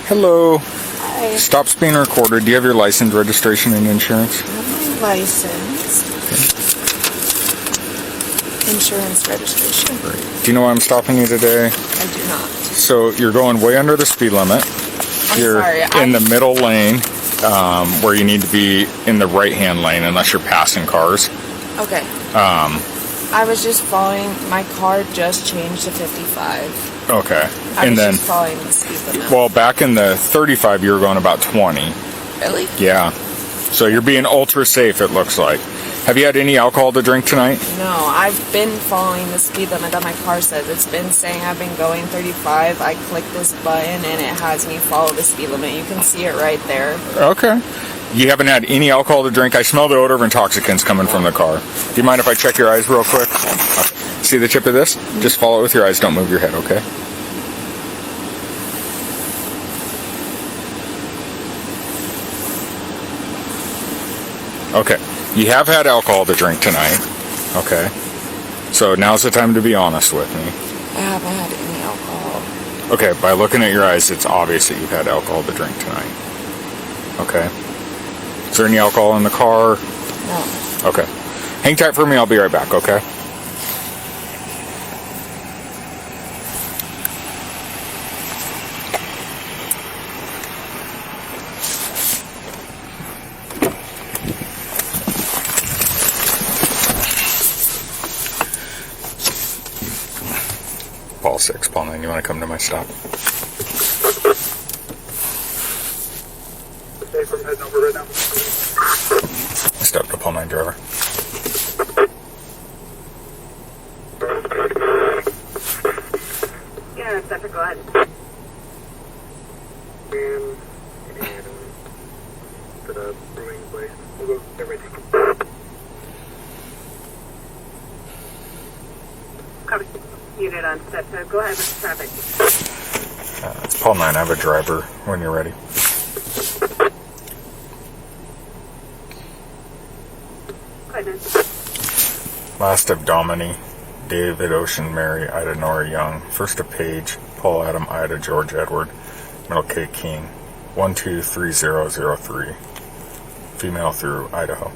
Hello. Hi. Stop's being recorded. Do you have your license, registration, and insurance? I have my license. Insurance registration. Do you know why I'm stopping you today? I do not. So you're going way under the speed limit. You're in the middle lane where you need to be in the right-hand lane unless you're passing cars. Okay. I was just following, my car just changed to 55. Okay. I was just following the speed limit. Well, back in the 35, you were going about 20. Really? Yeah. So you're being ultra safe, it looks like. Have you had any alcohol to drink tonight? No, I've been following the speed limit that my car says. It's been saying I've been going 35. I click this button and it has me follow the speed limit. You can see it right there. Okay. You haven't had any alcohol to drink? I smell the odor of intoxicants coming from the car. Do you mind if I check your eyes real quick? Okay. See the tip of this? Just follow it with your eyes. Don't move your head, okay? Okay. You have had alcohol to drink tonight. Okay. So now's the time to be honest with me. I haven't had any alcohol. Okay, by looking at your eyes, it's obvious that you've had alcohol to drink tonight. Okay. Is there any alcohol in the car? No. Okay. Hang tight for me, I'll be right back, okay? Paul 6, Paul 9, you want to come to my stop? Step to Paul 9 driver. Yeah, Stepper, go ahead. And to the brewing place. We'll go everything. Copy. Unit on set. So go ahead with the traffic. It's Paul 9. I have a driver when you're ready. Go ahead. Last of Dominy, David Ocean, Mary, Ida Nora Young. First of Paige, Paul Adam, Ida George Edward, middle K King. 123003. Female through Idaho.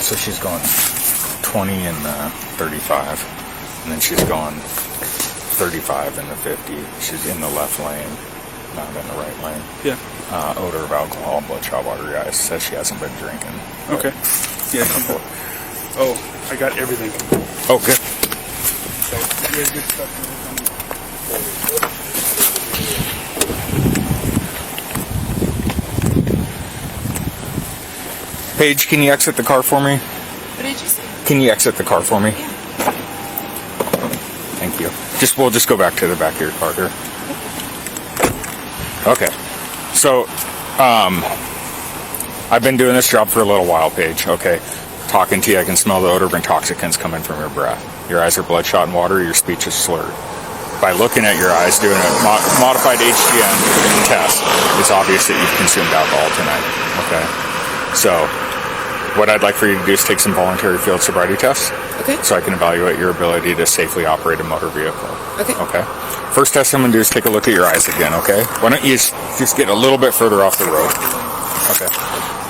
So she's going 20 in the 35, and then she's going 35 in the 50. She's in the left lane, not in the right lane. Yeah. Odor of alcohol, bloodshot, watery eyes. Says she hasn't been drinking. Okay. Yeah. Oh, I got everything. Oh, good. So, yeah, good stuff. Paige, can you exit the car for me? What did you say? Can you exit the car for me? Yeah. Thank you. We'll just go back to the back of your car here. Okay. So, I've been doing this job for a little while, Paige, okay? Talking to you, I can smell the odor of intoxicants coming from your breath. Your eyes are bloodshot and watery, your speech is slurred. By looking at your eyes, doing a modified HGN test, it's obvious that you've consumed alcohol tonight, okay? So, what I'd like for you to do is take some voluntary field sobriety tests. Okay. So I can evaluate your ability to safely operate a motor vehicle. Okay. Okay. First test I'm going to do is take a look at your eyes again, okay? Why don't you just get a little bit further off the road? Okay.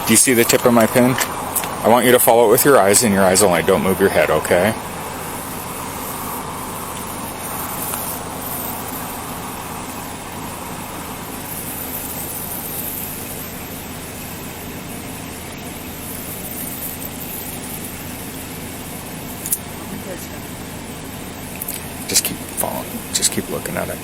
Do you see the tip of my pin? I want you to follow it with your eyes and your eyes only. Don't move your head, okay? Just keep following. Just keep looking at it.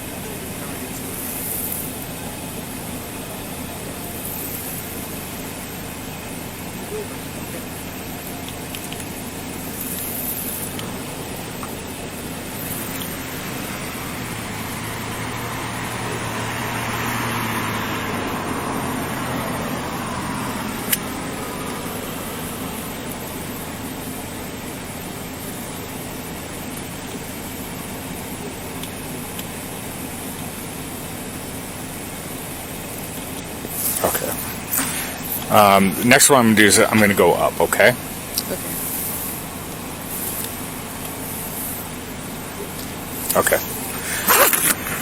Next one I'm going to do is I'm going to go up, okay? Okay. Okay.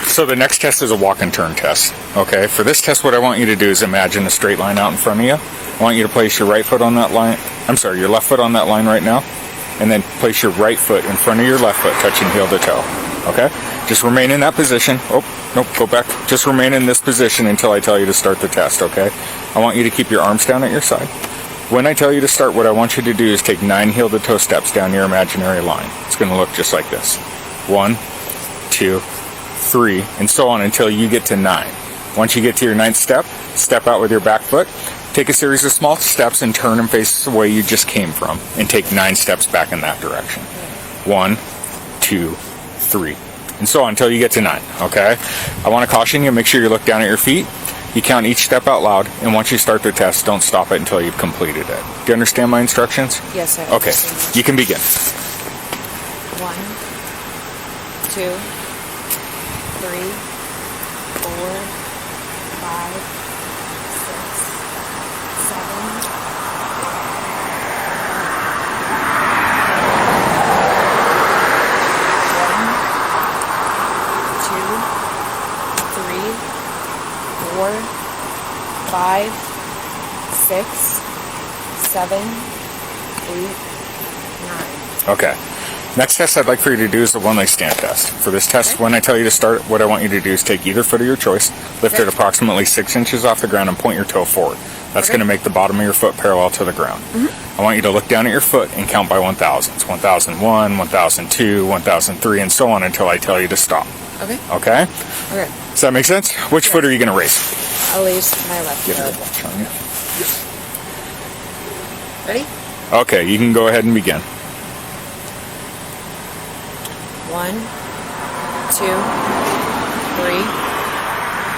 So the next test is a walk and turn test, okay? For this test, what I want you to do is imagine a straight line out in front of you. I want you to place your right foot on that line. I'm sorry, your left foot on that line right now. And then place your right foot in front of your left foot, touching heel to toe, okay? Just remain in that position. Oh, nope, go back. Just remain in this position until I tell you to start the test, okay? I want you to keep your arms down at your side. When I tell you to start, what I want you to do is take 9 heel to toe steps down your imaginary line. It's going to look just like this. 1, 2, 3, and so on until you get to 9. Once you get to your 9th step, step out with your back foot, take a series of small steps and turn and face the way you just came from, and take 9 steps back in that direction. 1, 2, 3, and so on until you get to 9, okay? I want to caution you, make sure you look down at your feet, you count each step out loud, and once you start the test, don't stop it until you've completed it. Do you understand my instructions? Yes, I Okay, understand. you can begin. 1, 2, 3, 4, 5, 6, 7, 8, 9. Okay. Next test I'd like for you to do is the one-leg stand test. For this test, when I tell you to start, what I want you to do is take either foot of your choice, lift it approximately 6 inches off the ground, and point your toe forward. That's going to make the bottom of your foot parallel to the ground. I want you to look down at your foot and count by 1,000s. 1,001, 1,002, 1,003, and so on until I tell you to stop. Okay. Okay? Okay. Does that make sense? Which foot are you going to raise? I'll raise my left Get your foot. watch on you. Ready? Okay, you can go ahead and begin. 1, 2, 3,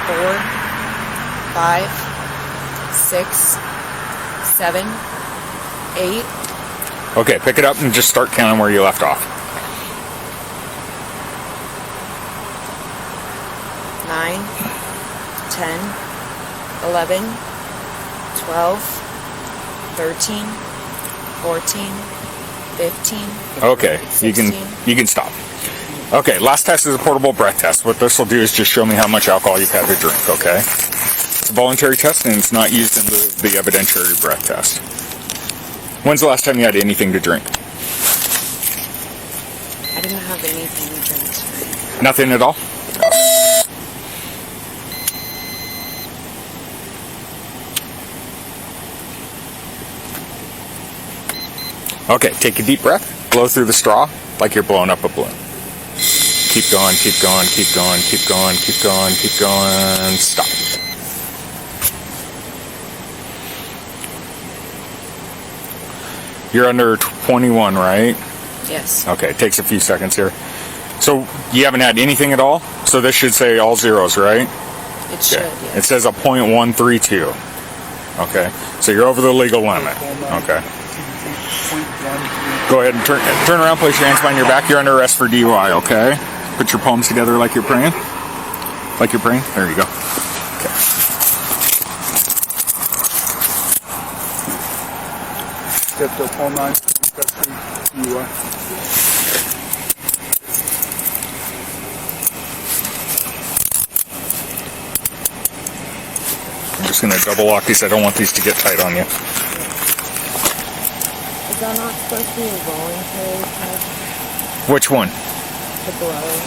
4, 5, 6, 7, 8. Okay, pick it up and just start counting where you left off. 9, 10, 11, 12, 13, 14, 15. Okay, 16. you can stop. Okay, last test is a portable breath test. What this will do is just show me how much alcohol you've had to drink, okay? It's a voluntary test and it's not used in the evidentiary breath test. When's the last time you had anything to drink? I didn't have anything to drink tonight. Nothing at all? Okay, take a deep breath, blow through the straw like you're blowing up a balloon. Keep going, keep going, keep going, keep going, keep going, keep going, stop. You're under 21, right? Yes. Okay, it takes a few seconds here. So you haven't had anything at all? So this should say all zeros, right? It should, Okay. yes. It says a .132. Okay, so you're over the legal limit. Okay. Go ahead and turn around, place your hands behind your back. You're under arrest for DUI, okay? Put your palms together like you're praying. Like you're praying? There you go. Okay. Stepped up all night, custody, DUI. I'm just going to double lock these. I don't want these to get tight on you. Is that not supposed to be a voluntary test? Which one? The blowing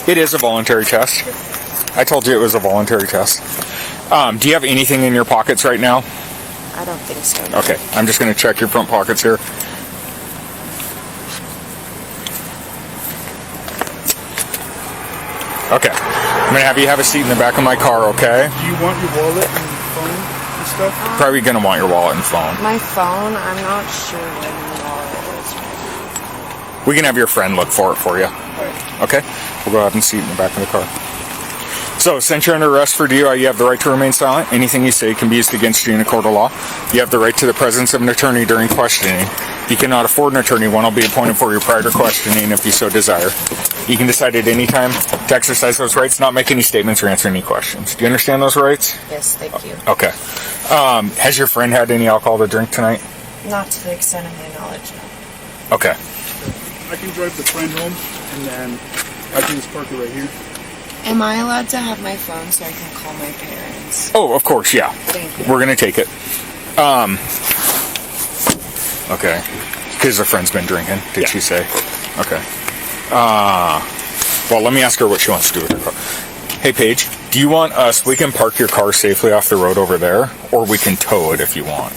thing? It is a voluntary test. I told you it was a voluntary test. Do you have anything in your pockets right now? I don't think so. No. Okay, I'm just going to check your front pockets here. Okay, I'm going to have you have a seat in the back of my car, okay? Do you want your wallet and phone and stuff? Probably going to want your wallet and phone. My phone, I'm not sure when the wallet is. We can have your friend look for it for you. Okay? We'll go ahead and seat in the back of the car. So, since you're under arrest for DUI, you have the right to remain silent. Anything you say can be used against you in a court of law. You have the right to the presence of an attorney during questioning. If you cannot afford an attorney, one will be appointed for your prior to questioning if you so desire. You can decide at any time to exercise those rights, not make any statements or answer any questions. Do you understand those rights? Yes, thank you. Okay. Has your friend had any alcohol to drink tonight? Not to the extent of my knowledge, no. Okay. I can drive the friend home, and then I can just park it right here. Am I allowed to have my phone so I can call my parents? Oh, of course, yeah. Thank you. We're going to take it. Okay. Because the friend's been drinking, did she say? Okay. Well, let me ask her what she wants to do with her car. Hey, Paige, do you want us, we can park your car safely off the road over there, or we can tow it if you want.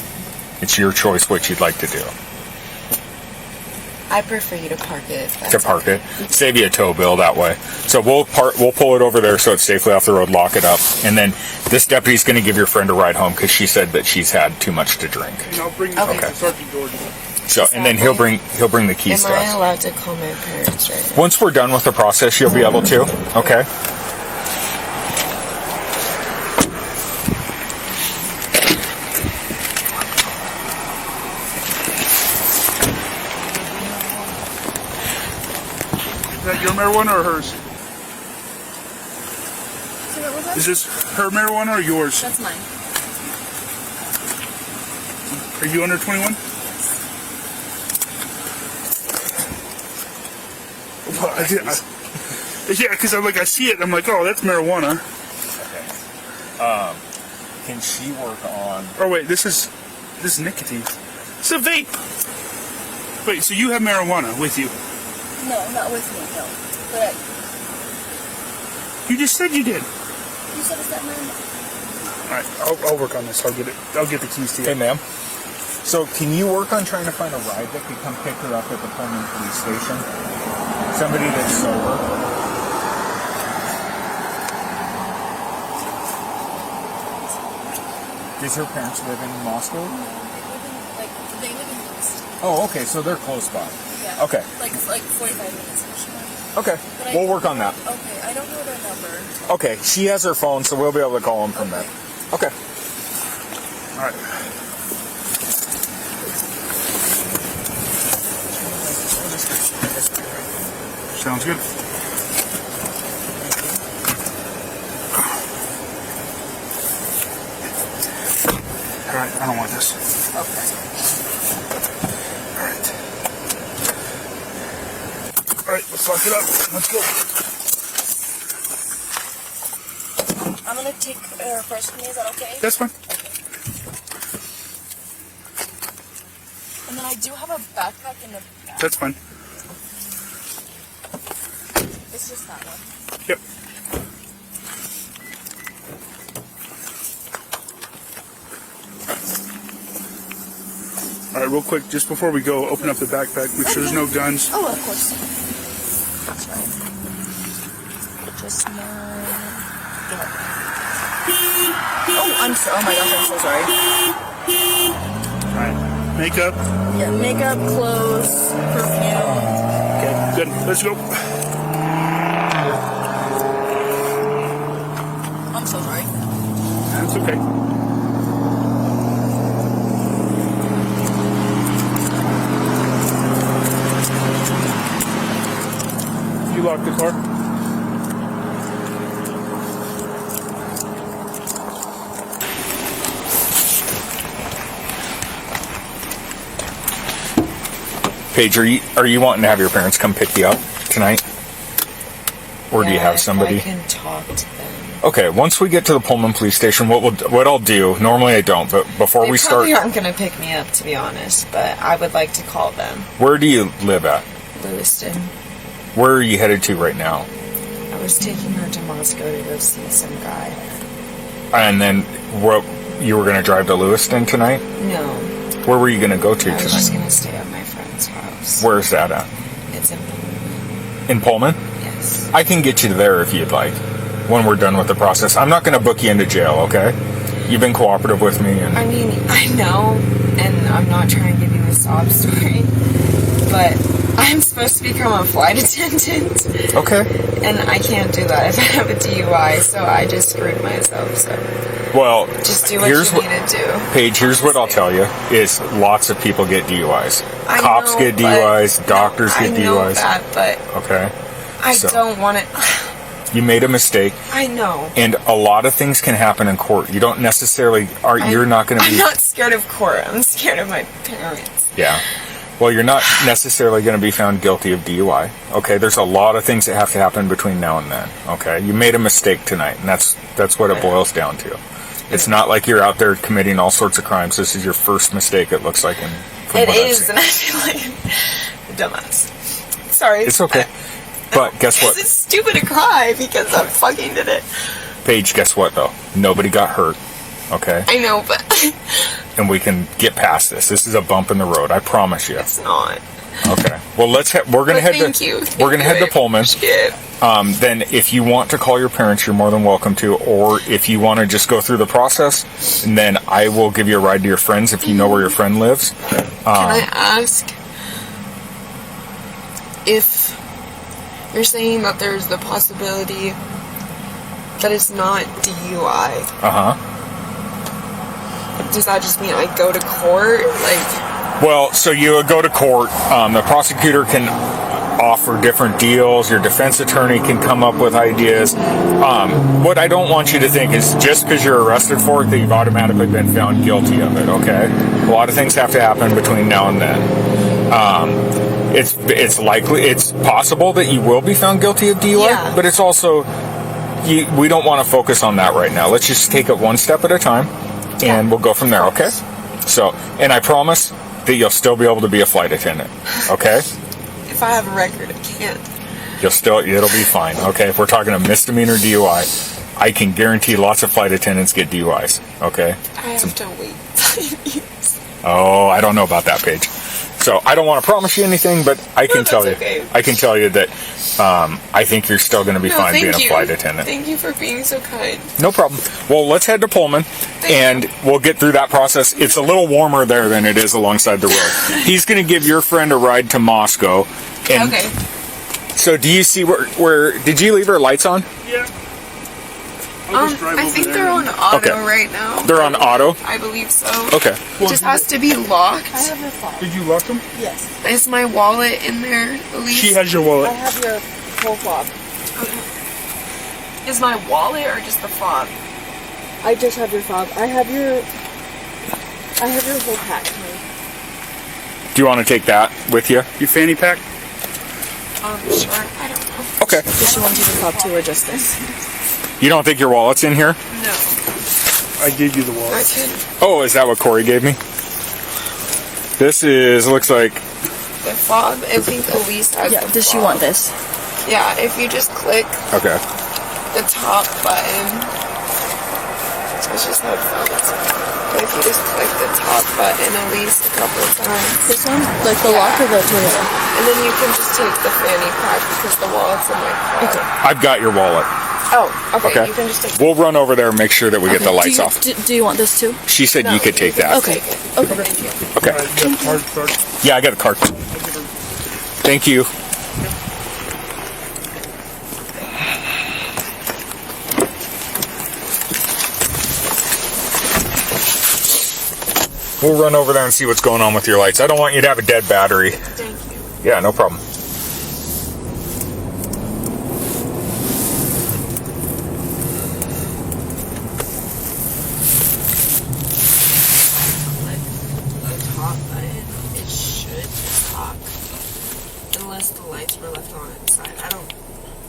It's your choice what you'd like to do. I prefer you to park it. If that's To park okay. it. Save you a tow bill that way. So we'll pull it over there so it's safely off the road, lock it up, and then this deputy's going to give your friend a ride home because she said that she's had too much to drink. And I'll bring Okay. the sergeant door. So, and then he'll bring the keys Am to I us. allowed to call my parents right now? Once we're done with the process, you'll be able to. Okay. Is that your marijuana or hers? So what was that? Is this her marijuana or yours? That's mine. Are you under 21? Well, yeah, because I see it. I'm like, oh, that's marijuana. Okay. Can she work on? Oh wait, this is nicotine. It's a vape. Wait, so you have marijuana with you? No, not with me, no. But You just said you did. you said it's that man. All right, I'll work on this. I'll get the keys to you. Hey, ma'am. So, can you work on trying to find a ride that could come pick her up at the Pullman police station? Somebody that's sober. Does her parents live in Moscow? They live in East. Oh, okay. So they're close by. Yeah. Okay. Like 45 minutes actually. Okay. But We'll work on that. Okay, I don't know their number. Okay. She has her phone, so we'll be able to call them from there. Okay. All right. Sounds good. All right, I don't want this. Okay. All right, let's lock it up. Let's go. I'm gonna take first from me, is that okay? That's fine. And then I do have a backpack in the back. That's fine. It's just that one. Yep. All right, real quick, just before we go, open up the backpack, make sure there's no guns. Oh, of course. That's right. Just my... Oh, oh my gosh, I'm so sorry. All right, makeup. Yeah, makeup, clothes, perfume. Okay, good. Let's go. I'm so sorry. That's okay. You lock the car? Paige, are you wanting to have your parents come pick you up tonight? Or do you have somebody? I can talk to them. Okay, once we get to the Pullman police station, what I'll do, normally I don't, but before They we start, probably aren't going to pick me up, to be honest, but I would like to call them. where do you live at? Lewiston. Where are you headed to right now? I was taking her to Moscow to go see some guy. And then you were going to drive to Lewiston tonight? No, Where were you going to go to I was just tonight? going to stay at my friend's house. Where's that at? It's in Pullman. In Pullman? Yes. I can get you there if you'd like, when we're done with the process. I'm not going to book you into jail, okay? You've been cooperative with me. And I mean, I know, and I'm not trying to give you a sob story, but I I'm supposed to become a flight attendant. Okay. And I can't do that if I have a DUI, so I just screwed myself. So Well, just do what you need to do. Paige, here's what I'll tell you: is lots of people get DUIs. I Cops know, get DUIs. Doctors get I know DUIs. that, but Okay. I don't want it. You made a mistake. I know. And a lot of things can happen in court. You don't necessarily you're not going to be. I'm not scared of court. I'm scared of my parents. Yeah. Well, you're not necessarily going to be found guilty of DUI. Okay, there's a lot of things that have to happen between now and then. Okay, you made a mistake tonight, and that's what it boils down to. It's not like you're out there committing all sorts of crimes. This is your first mistake, it looks like. It is, and I feel like a dumbass. Sorry. It's okay. But guess what? It's stupid to cry because I fucking did it. Paige, guess what, though? Nobody got hurt. Okay? I know, but And we can get past this. This is a bump in the road. I promise you. it's not. Okay. Well, we're gonna head Thank to you. we're gonna head to Pullman. Shit. Then, if you want to call your parents, you're more than welcome to. Or if you want to just go through the process, and then I will give you a ride to your friends if you know where your friend lives. Can I ask if you're saying that there's the possibility that it's not DUI? Does that just mean I go to court? Well, so you go to court. The prosecutor can offer different deals. Your defense attorney can come up with ideas. What I don't want you to think is just because you're arrested for it that you've automatically been found guilty of it. Okay, a lot of things have to happen between now and then. It's possible that you will be found guilty of DUI, but it's also we don't want to focus on that right now. Let's just take it one step at a time, and we'll go from there. Okay. So, and I promise that you'll still be able to be a flight attendant. Okay. If I have a record, I can't. It'll be fine. Okay. If we're talking a misdemeanor DUI, I can guarantee lots of flight attendants get DUIs. Okay. I have to wait 5 years. Oh, I don't know about that, Paige. So I don't want to promise you anything, but I can tell you. Okay. I can tell you that I think you're still going to be fine being a flight attendant. Thank you for being so kind. No problem. Well, let's head to Pullman, and we'll get through that process. It's a little warmer there than it is alongside the road. He's going to give your friend a ride to Moscow. And Okay. So do you see where did you leave her lights on? Yeah. I'll just drive I over think there. they're on auto Okay. right now. They're on auto? I believe so. Okay. It just has to be locked. I have your phone. Did you lock them? Yes. Is my wallet in there, Elise? She has your wallet. I have your whole fob. Is my wallet or just the fob? I just have your fob. I have your whole pack. Do you want to take that with you? Your fanny pack? Sure. I don't know. Okay. Does she want to take the fob too, or just this? You don't think your wallet's in here? No. I gave you the I wallet. can. Oh, is that what Corey gave me? Looks like The fob. I think Elise has Yeah. the Does she fob. want this? Yeah, if you just click okay. the top button. It's just headphones. But if you just click the top button at least a couple of times. This one? Like the lock or the Toyota? And then you can just take the fanny pack because the wallet's in my car. Okay. I've got your wallet. Oh, okay. Okay. You can just take We'll run over there and make sure that we get the lights off. Do you want this too? She said you could take that. Okay. Okay. Thank you. Okay. You got the card? Yeah, I got a card. Thank you. We'll run over there and see what's going on with your lights. I don't want you to have a dead battery. Thank you. Yeah, no problem. The top button, it should talk. Unless the lights were left on inside.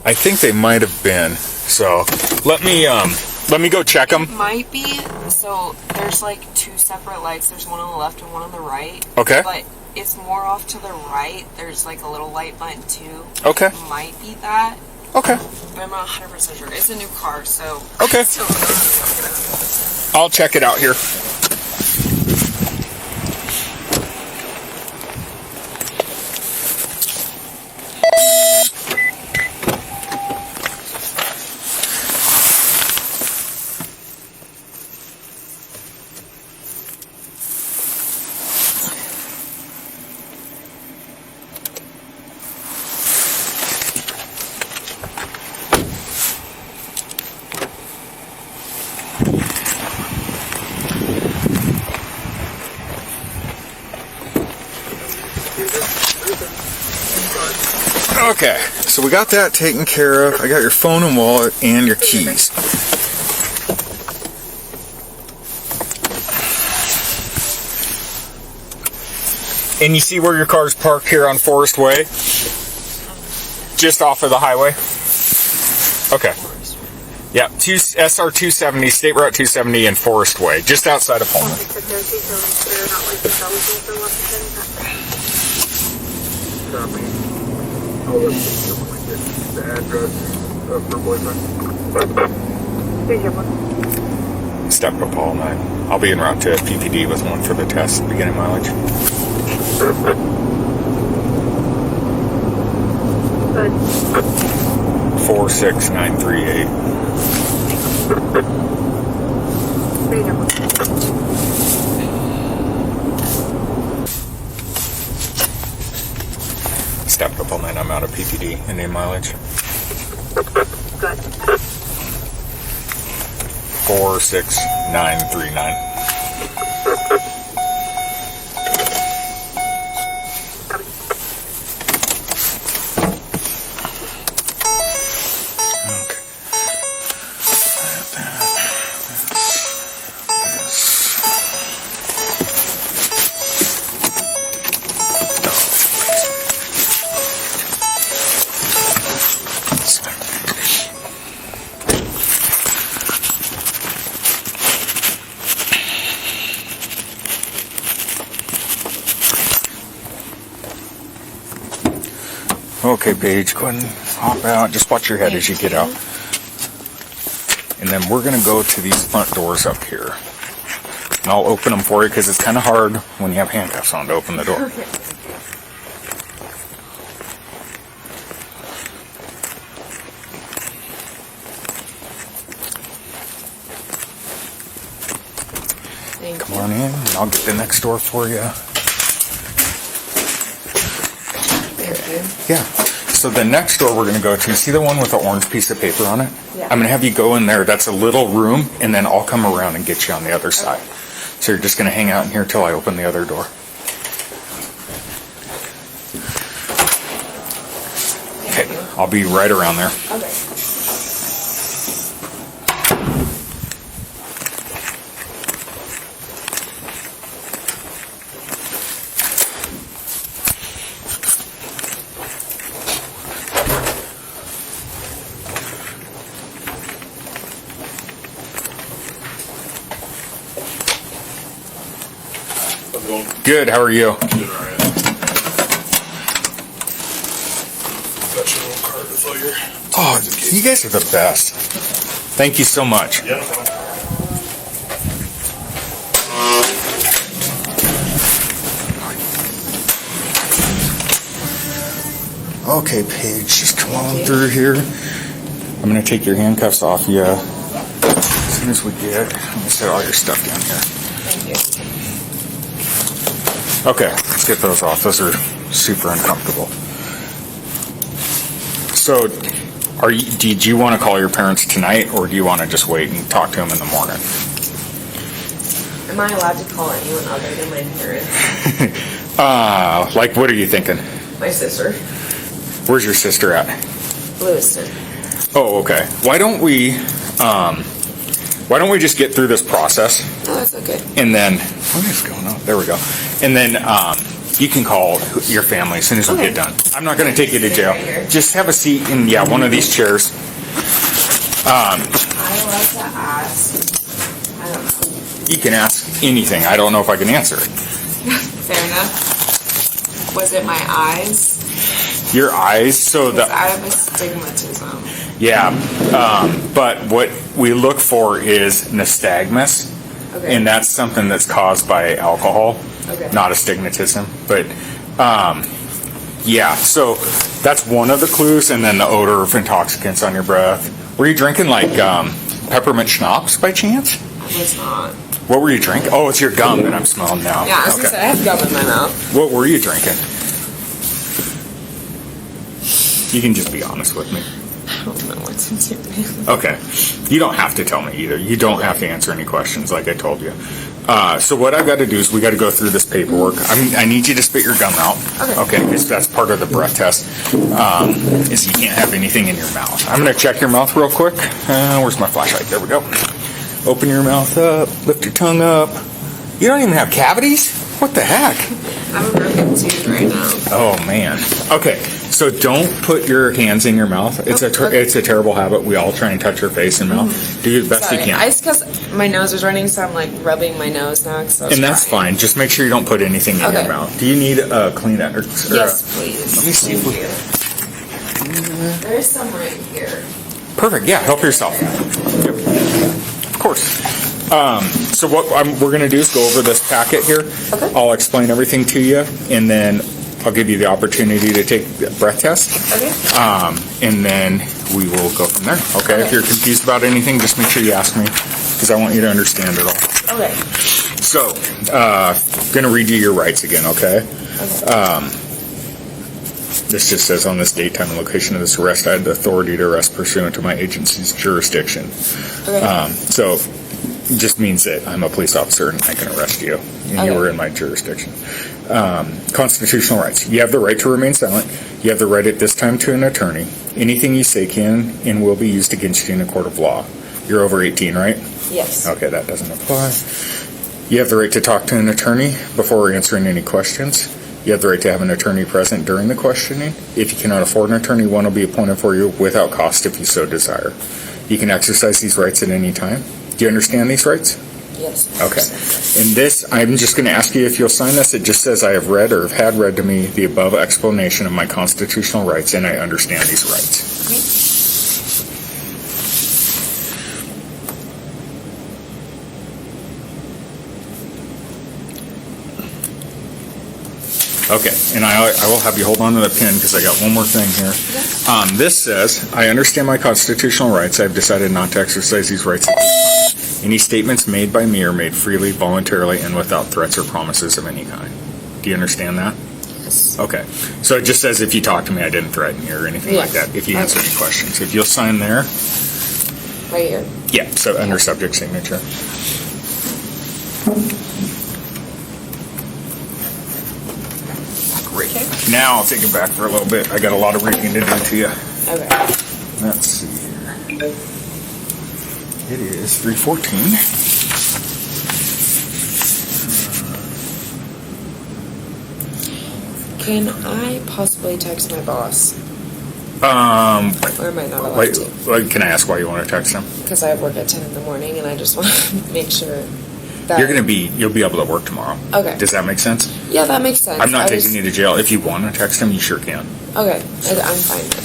I think they might have been. So let me go check them. Might be. So there's like two separate lights. There's one on the left and one on the right. Okay. But it's more off to the right. There's like a little light button too. Okay. It might be that. Okay. But I'm not 100% sure. It's a new car, so. Okay. I still don't know if it's I'll check it out here. Okay, so we got that taken care of. I got your phone and wallet and your keys. And you see where your car's parked here on Forest Way? Just off of the highway? Okay. Yeah, SR 270, State Route 270 and Forest Way, just outside of Pullman. The address of her boyfriend. Step up all night. I'll be en route to PPD with one for the test, beginning mileage. Good. 46938. Freedom. Stepped up all night. I'm out of PPD and in mileage. Good. 46939. Okay, Paige, go ahead and hop out. Just watch your head as you get out. And then we're going to go to these front doors up here. And I'll open them for you because it's kind of hard when you have handcuffs on to open the door. Okay. Come on in, and I'll get the next door for you. Yeah. So the next door we're going to go to, see the one with the orange piece of paper on it? Yeah. I'm going to have you go in there. That's a little room, and then I'll come around and get you on the other side. So you're just going to hang out in here till I open the other door. Okay. I'll be right around there. Okay. Good. How are you? Got your little card to fill your... Oh, you guys are the best. Thank you so much. Yeah. Okay, Paige, just come on through here. I'm going to take your handcuffs off you as soon as we get. I'm going to set all your stuff down here. Thank you. Okay, let's get those off. Those are super uncomfortable. So, did you want to call your parents tonight, or do you want to just wait and talk to them in the morning? Am I allowed to call anyone other than my parents? Like, what are you thinking? My sister. Where's your sister at? Lewiston. Oh, okay. Why don't we just get through this process? Oh, that's okay. And then, what is going on? There we go. And then you can call your family as soon as we get done. I'm not going to take you to jail. Just have a seat in, one of these chairs. I like to ask. I don't know. You can ask anything. I don't know if I can answer it. Fair enough. Was it my eyes? Your eyes, so Because the I have astigmatism. but what we look for is nystagmus, Okay. and that's something that's caused by alcohol, Okay. not astigmatism. But so that's one of the clues, and then the odor of intoxicants on your breath. Were you drinking like peppermint schnapps by chance? I was not. What were you drinking? Oh, it's your gum that I'm smelling now. Yeah, I was gonna say, I have gum in my mouth. What were you drinking? You can just be honest with me. I don't know what to do. Okay. You don't have to tell me either. You don't have to answer any questions like I told you. So what I've got to do is we got to go through this paperwork. I need you to spit your gum out. Okay, because that's part of the breath test. Is you can't have anything in your mouth. I'm going to check your mouth real quick. Where's my flashlight? There we go. Open your mouth up. Lift your tongue up. You don't even have cavities? What the heck? I'm a broken tooth right now. Oh man. Okay. So don't put your hands in your mouth. It's it's a terrible habit. We all try and touch our face and mouth. Do the best you can. It's because my nose is running, so I'm like rubbing my nose now. And that's fine. Just make sure you don't put anything in your mouth. Do you need a Kleenex? Yes, please. Let me see if we. There's some right here. Perfect. Yeah. Help yourself. Yep. Of course. So what we're going to do is go over this packet here. Okay. I'll explain everything to you, and then I'll give you the opportunity to take the breath test. Okay. And then we will go from there. Okay? If you're confused about anything, just make sure you ask me, because I want you to understand it all. Okay. So, going to read you your rights again, okay? This just says, on this date, time, and location of this arrest, I had the authority to arrest pursuant to my agency's jurisdiction. Okay. So, it just means that I'm a police officer and I can arrest you. And you were in my jurisdiction. Constitutional rights. You have the right to remain silent. You have the right at this time to an attorney. Anything you say can and will be used against you in a court of law. You're over 18, right? Yes. Okay, that doesn't apply. You have the right to talk to an attorney before answering any questions. You have the right to have an attorney present during the questioning. If you cannot afford an attorney, one will be appointed for you without cost if you so desire. You can exercise these rights at any time. Do you understand these rights? Yes. Okay. And this, I'm just going to ask you if you'll sign this. It just says I have read or have had read to me the above explanation of my constitutional rights, and I understand these rights. Okay, and I will have you hold on to the pen because I got one more thing here. This says, I understand my constitutional rights. I've decided not to exercise these rights. Any statements made by me are made freely, voluntarily, and without threats or promises of any kind. Do you understand that? Yes. Okay. So it just says if you talk to me, I didn't threaten you or anything like that. If you answer any questions. If you'll sign there. Right here. Yeah, so under subject signature. Great. Now I'll take it back for a little bit. I got a lot of reading to do to you. Okay. Let's see here. It is 3:14. Can I possibly text my boss? Or am I not allowed to? Can I ask why you want to text him? Because I have work at 10 in the morning, and I just want to make sure that You'll be able to work tomorrow. Okay. Does that make sense? Yeah, that makes sense. I'm not taking you to jail. If you want to text him, you sure can. Okay, I'm fine then.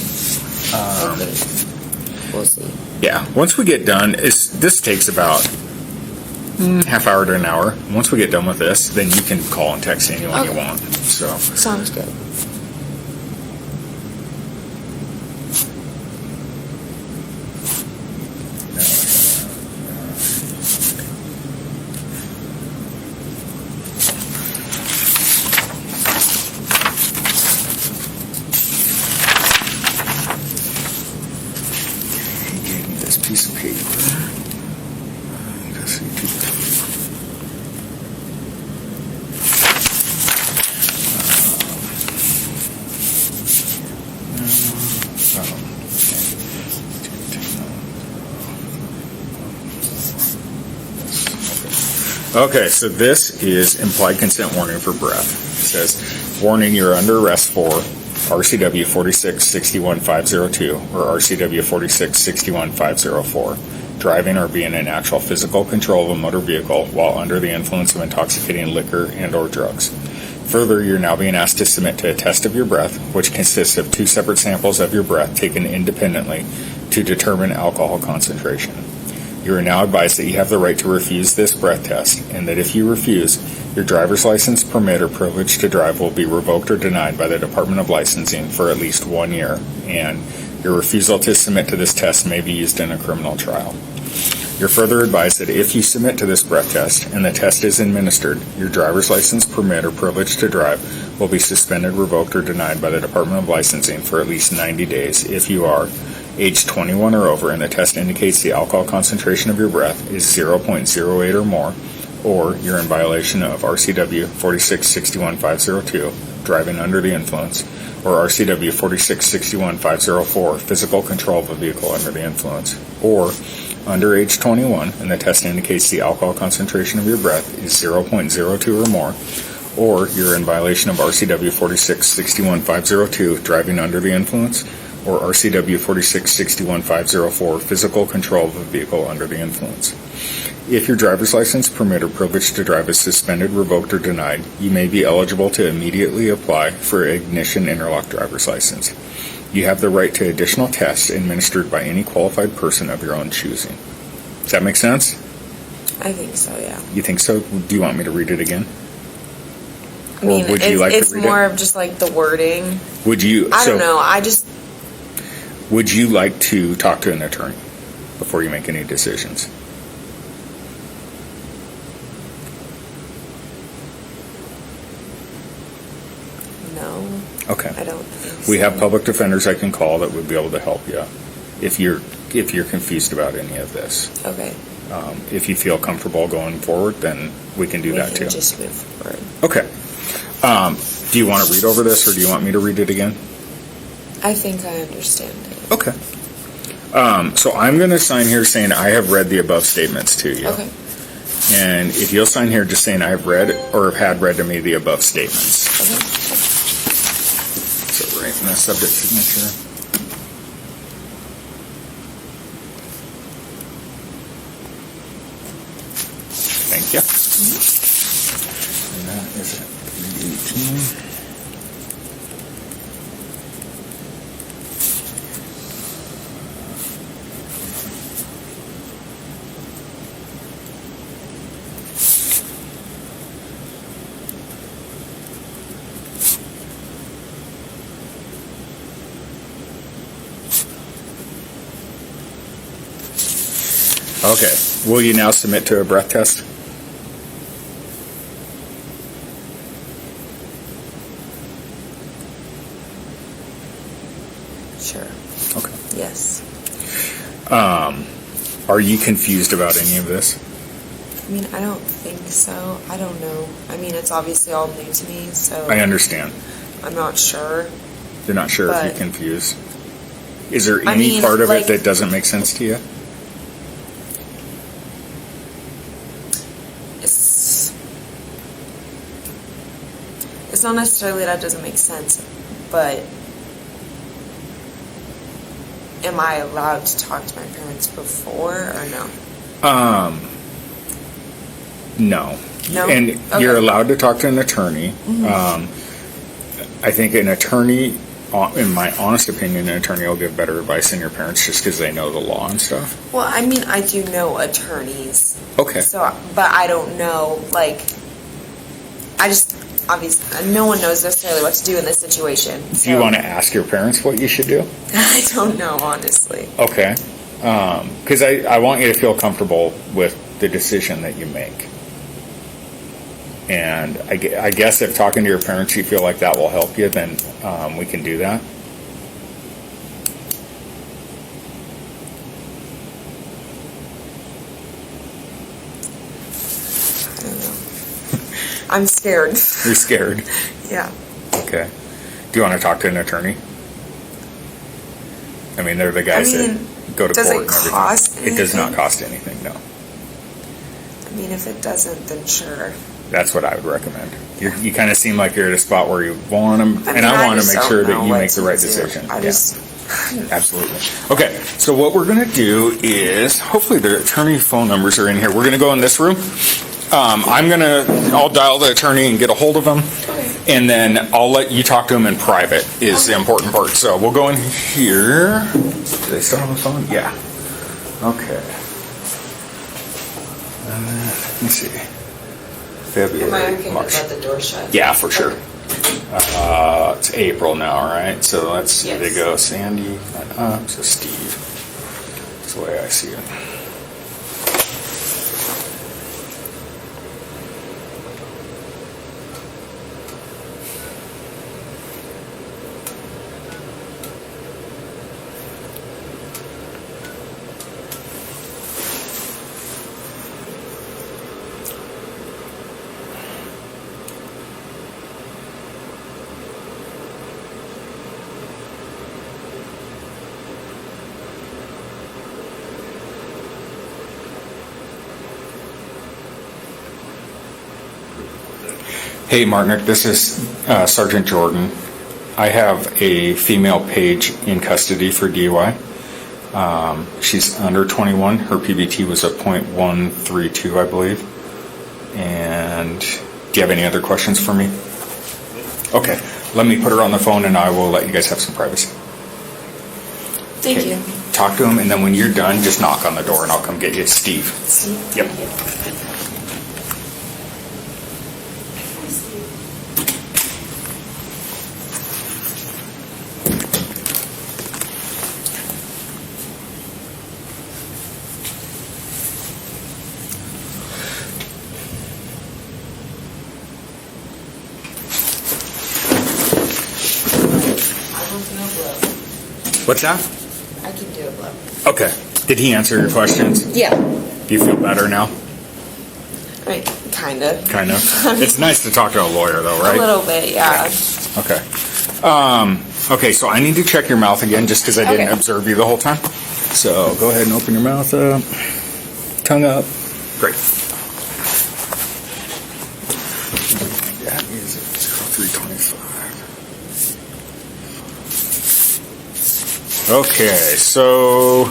I think we'll see. Yeah. Once we get done, this takes about half hour to an hour. Once we get done with this, then you can call and text anyone you want. So sounds good. piece of paper. Okay, so this is implied consent warning for breath. It says, warning, you're under arrest for RCW 46-61502 or RCW 46-61504, driving or being in actual physical control of a motor vehicle while under the influence of intoxicating liquor and or drugs. Further, you're now being asked to submit to a test of your breath, which consists of 2 separate samples of your breath taken independently to determine alcohol concentration. You are now advised that you have the right to refuse this breath test, and that if you refuse, your driver's license, permit, or privilege to drive will be revoked or denied by the Department of Licensing for at least 1 year, and your refusal to submit to this test may be used in a criminal trial. You're further advised that if you submit to this breath test and the test is administered, your driver's license, permit, or privilege to drive will be suspended, revoked, or denied by the Department of Licensing for at least 90 days if you are age 21 or over and the test indicates the alcohol concentration of your breath is 0.08 or more, or you're in violation of RCW 4661.502, driving under the influence, or RCW 4661.504, physical control of a vehicle under the influence, or under age 21, and the test indicates the alcohol concentration of your breath is 0.02 or more, or you're in violation of RCW 4661.502, driving under the influence, or RCW 4661.504, physical control of a vehicle under the influence. If your driver's license, permit, or privilege to drive is suspended, revoked, or denied, you may be eligible to immediately apply for an ignition interlock driver's license. You have the right to additional tests administered by any qualified person of your own choosing. Does that make sense? I think so, yeah. You think so? Do you want me to read it again? I mean, Or would you like to it's read more it? of just like the wording. Would you? I don't know. Would you like to talk to an attorney before you make any decisions? No. Okay. I don't think so. We have public defenders I can call that would be able to help you if you're confused about any of this. Okay. If you feel comfortable going forward, then we can do that We can too. just move forward. Okay. Do you want to read over this, or do you want me to read it again? I think I understand it. Okay. So I'm going to sign here saying I have read the above statements to you. Okay. And if you'll sign here just saying I have read or have had read to me the above statements. Okay. So right in the subject signature. Thank you. And that is at 318. Okay. Will you now submit to a breath test? Sure. Okay. Yes. Are you confused about any of this? I mean, I don't think so. I don't know. I mean, it's obviously all new to me, so I understand. I'm not sure. You're not sure if But- you're confused. Is there I any mean, part of like- it that doesn't make sense to you? It's not necessarily that it doesn't make sense, but am I allowed to talk to my parents before or no? No. No? And Okay. you're allowed to talk to an attorney. I think an attorney, in my honest opinion, an attorney will give better advice than your parents just because they know the law and stuff. Well, I mean, I do know attorneys. Okay. So, but I don't know, like, I just, obviously, no one knows necessarily what to do in this situation. Do you want to ask your parents what you should do? I don't know, honestly. Okay. Because I want you to feel comfortable with the decision that you make. And I guess if talking to your parents you feel like that will help you, then we can do that. I don't know. I'm scared. You're scared. Yeah. Okay. Do you want to talk to an attorney? I mean, they're the guys that go to does court it and everything. cost It does not anything? cost anything, no. I mean, if it doesn't, then sure. That's what I would recommend. You kind of seem like you're at a spot where you want them, I mean, and I want to just make don't sure that know you what make the to right do. decision. I Yeah. just, Absolutely. Okay, so what we're going to do is, hopefully the attorney phone numbers are in here. We're going to go in this room. I'll dial the attorney and get a hold of him, and then I'll let you talk to him in private is the important part. So we'll go in here. Do they still have a phone? Yeah. Okay. Let me see. February, am I okay March. to let the door shut? Yeah, for sure. It's April now, right? So let's see. Yes. They go Sandy, and up, so Steve. That's the way I see it. Hey, Martinick, this is Sergeant Jordan. I have a female Paige in custody for DUI. She's under 21. Her PBT was a .132, I believe. And do you have any other questions for me? Okay, let me put her on the phone and I will let you guys have some privacy. Thank Okay. you. Talk to him, and then when you're done, just knock on the door and I'll come get you. It's Steve. Steve? Yep. What's that? I can do a blow. Okay. Did he answer your questions? Yeah. Do you feel better now? I mean, kind of. Kind of. It's nice to talk to a lawyer, though, right? A little bit, yeah. Okay. Okay, so I need to check your mouth again just because I didn't Okay. observe you the whole time. So go ahead and open your mouth up. Tongue up. Great. That is 325. Okay, so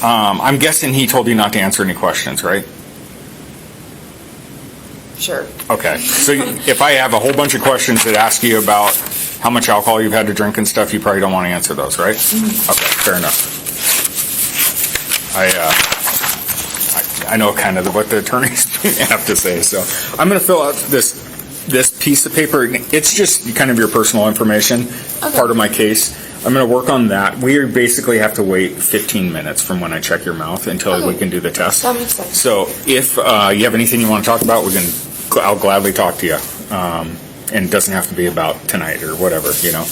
I'm guessing he told you not to answer any questions, right? Sure. Okay, so if I have a whole bunch of questions that ask you about how much alcohol you've had to drink and stuff, you probably don't want to answer those, right? Mm-hmm. Okay, fair enough. I know kind of what the attorneys have to say, so I'm going to fill out this piece of paper. It's just kind of your personal information, part of my case. I'm going to work on that. We basically have to wait 15 minutes from when I check your mouth until we can do the test. That makes sense. So if you have anything you want to talk about, I'll gladly talk to you. And it doesn't have to be about tonight or whatever, you know.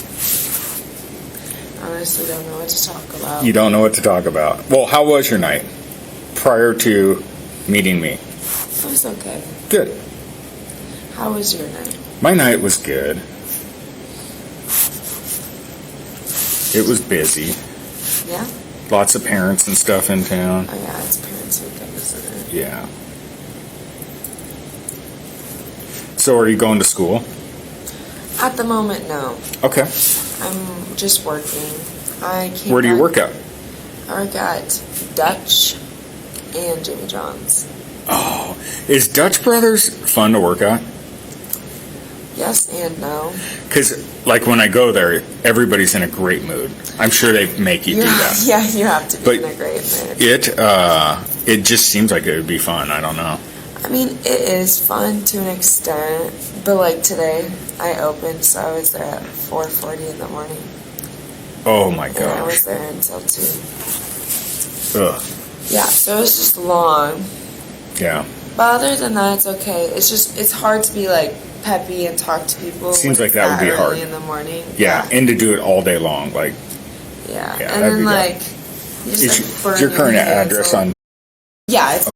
Honestly, don't know what to talk about. You don't know what to talk about. Well, how was your night prior to meeting me? It was okay. Good. How was your night? My night was good. It was busy. Yeah? Lots of parents and stuff in town. Oh, yeah, it's parents' weekend, isn't it? Yeah. So are you going to school? At the moment, no. Okay. I'm just working. Where do you work at? I work at Dutch and Jimmy John's. Oh, is Dutch Brothers fun to work at? Yes and no. Because, like, when I go there, everybody's in a great mood. I'm sure they make you do that. Yeah, you have to be But in a great mood. It just seems like it would be fun. I don't know. I mean, it is fun to an extent, but like today, I opened, so I was there at 4:40 in the morning. Oh my And I was gosh. there until 2. Ugh. Yeah, so it was just long. Yeah. But other than that, it's okay. It's hard to be like peppy and talk to people. Seems when like that would be it's hard. early in the morning. Yeah, and to do it all day long, like. Yeah, Yeah, and that'd be then bad. like you just Is like burn your current hands address all- on? Yeah, it's.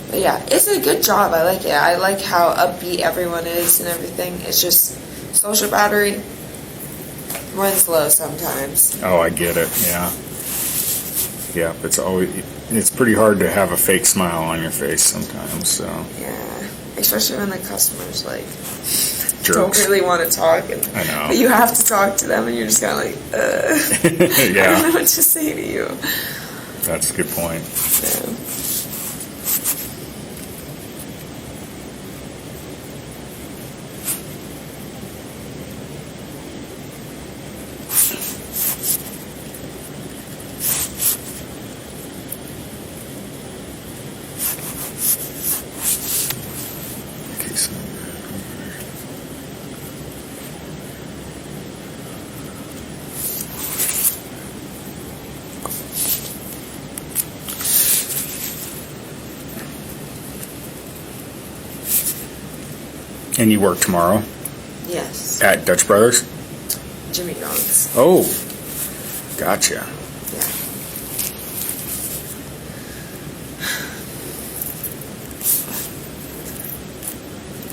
But yeah, it's a good job. I like it. I like how upbeat everyone is and everything. It's just social battery runs low sometimes. Oh, I get it. Yeah. Yeah, it's pretty hard to have a fake smile on your face sometimes. So Yeah, especially when the customers like don't jerks. really want to talk, and I know. but you have to talk to them, and you're just kind of like, I don't know Yeah, what to say to you. that's a good point. Yeah. Case number. And you work tomorrow Yes, at Dutch Brothers? Jimmy John's. Oh, gotcha. Yeah.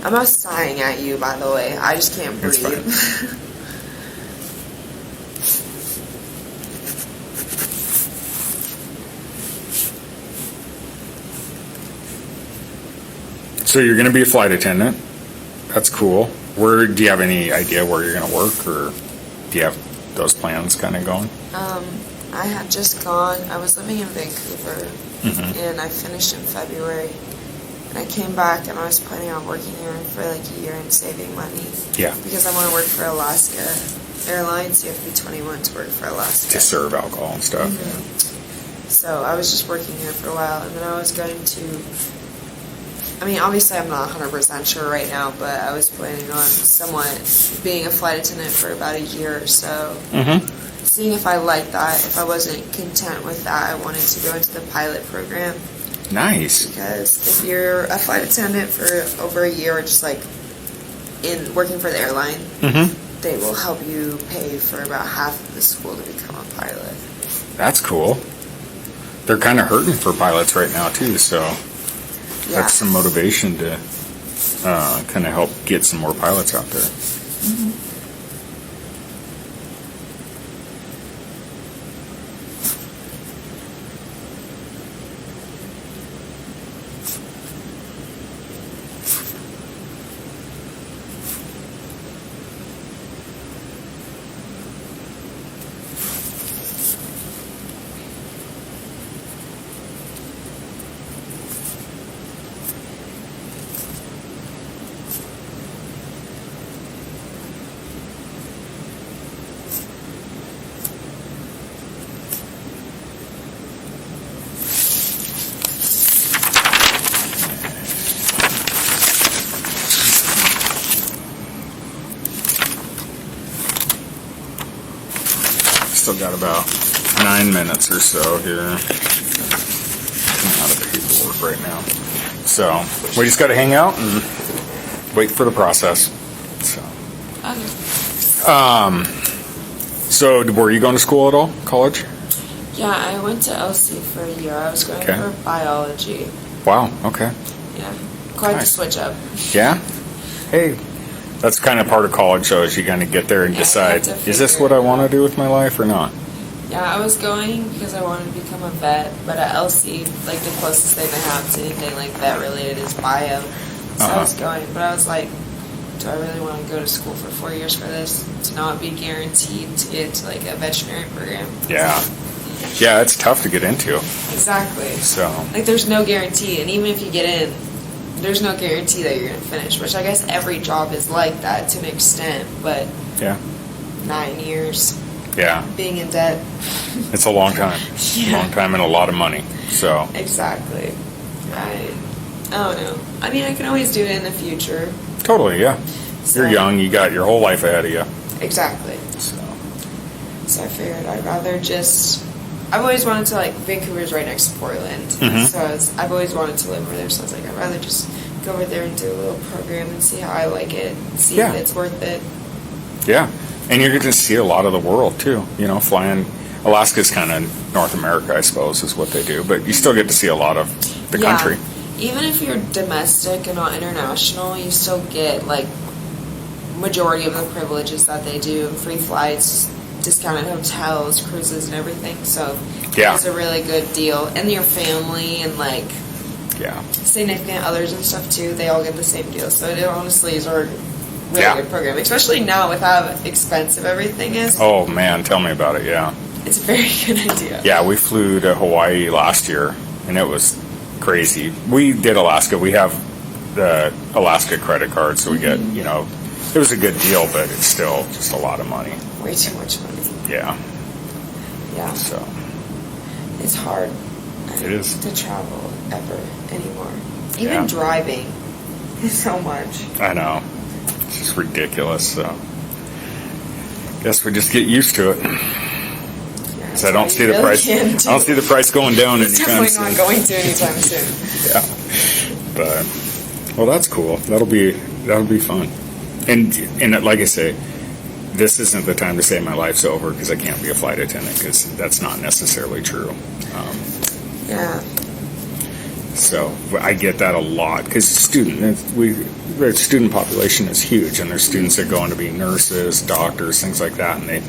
I'm not sighing at you, by the way. I just can't It's breathe. So you're going to be a flight attendant. That's cool. Where do you have any idea where you're going to work, or do you have those plans kind of going? I had just gone. I was living in Vancouver, and I finished in February. And I came back, and I was planning on working here for like a year and saving money. Yeah. Because I want to work for Alaska Airlines. You have to be 21 to work for Alaska. To serve alcohol and stuff. So I was just working here for a while, and then I was going to. I mean, obviously, I'm not 100% sure right now, but I was planning on somewhat being a flight attendant for about a year or so. Seeing if I liked that. If I wasn't content with that, I wanted to go into the pilot program. Nice. Because if you're a flight attendant for over a year, or just like in working for the airline, they will help you pay for about half of the school to become a pilot. That's cool. They're kind of hurting for pilots right now too, so that's some motivation to kind of help get some more pilots out there. Still got about 9 minutes or so here. I'm out of paperwork right now. So we just got to hang out and wait for the process. So, so were you going to school at all? College? Yeah, I went to LC for a year. I was going for biology. Wow. Okay. Yeah, quite the switch up. Yeah. Hey. That's kind of part of college, so is you kind of get there and decide, is this what I want to do with my life or not? Yeah, I was going because I wanted to become a vet, but at LC, like the closest thing I have to anything like vet related is bio. So I was going, but I was like, do I really want to go to school for 4 years for this to not be guaranteed to get to like a veterinary program? Yeah. Yeah, it's tough to get into. Exactly. So like there's no guarantee, and even if you get in, there's no guarantee that you're going to finish, which I guess every job is like that to an extent, but 9 years being in debt. It's a long time. A long time and a lot of money. So exactly. I don't know. I mean, I can always do it in the future. Totally, yeah. So, you're young, you got your whole life ahead of you. Exactly. So I figured I'd rather just... I've always wanted to, like, Vancouver's right next to Portland. So I've always wanted to live over there. So I was like, I'd rather just go over there and do a little program and see how I like it. See if it's worth it. Yeah. And you're going to see a lot of the world, too. You know, flying. Alaska's kind of North America, I suppose, is what they do. But you still get to see a lot of the country. Even if you're domestic and not international, you still get, like, majority of the privileges that they do. Free flights, discounted hotels, cruises, and everything. So it's a really good deal. And your family and like significant others and stuff too, they all get the same deal. So it honestly is a really good program, especially now with how expensive everything is. Oh man, tell me about it. Yeah, it's a very good idea. Yeah, we flew to Hawaii last year, and it was crazy. We did Alaska. We have the Alaska credit card, so we get it was a good deal, but it's still just a lot of money. Way too much money. Yeah. So it's hard. It is to travel ever anymore. Even driving is so much. I know. It's just ridiculous. So guess we just get used to it. Because I don't see the price. I don't see the price going down anytime soon. Definitely not going to anytime soon. Yeah. But well, that's cool. That'll be fun. And like I say, this isn't the time to say my life's over because I can't be a flight attendant, because that's not necessarily true. So I get that a lot because the student population is huge, and there's students that go on to be nurses, doctors, things like that, and they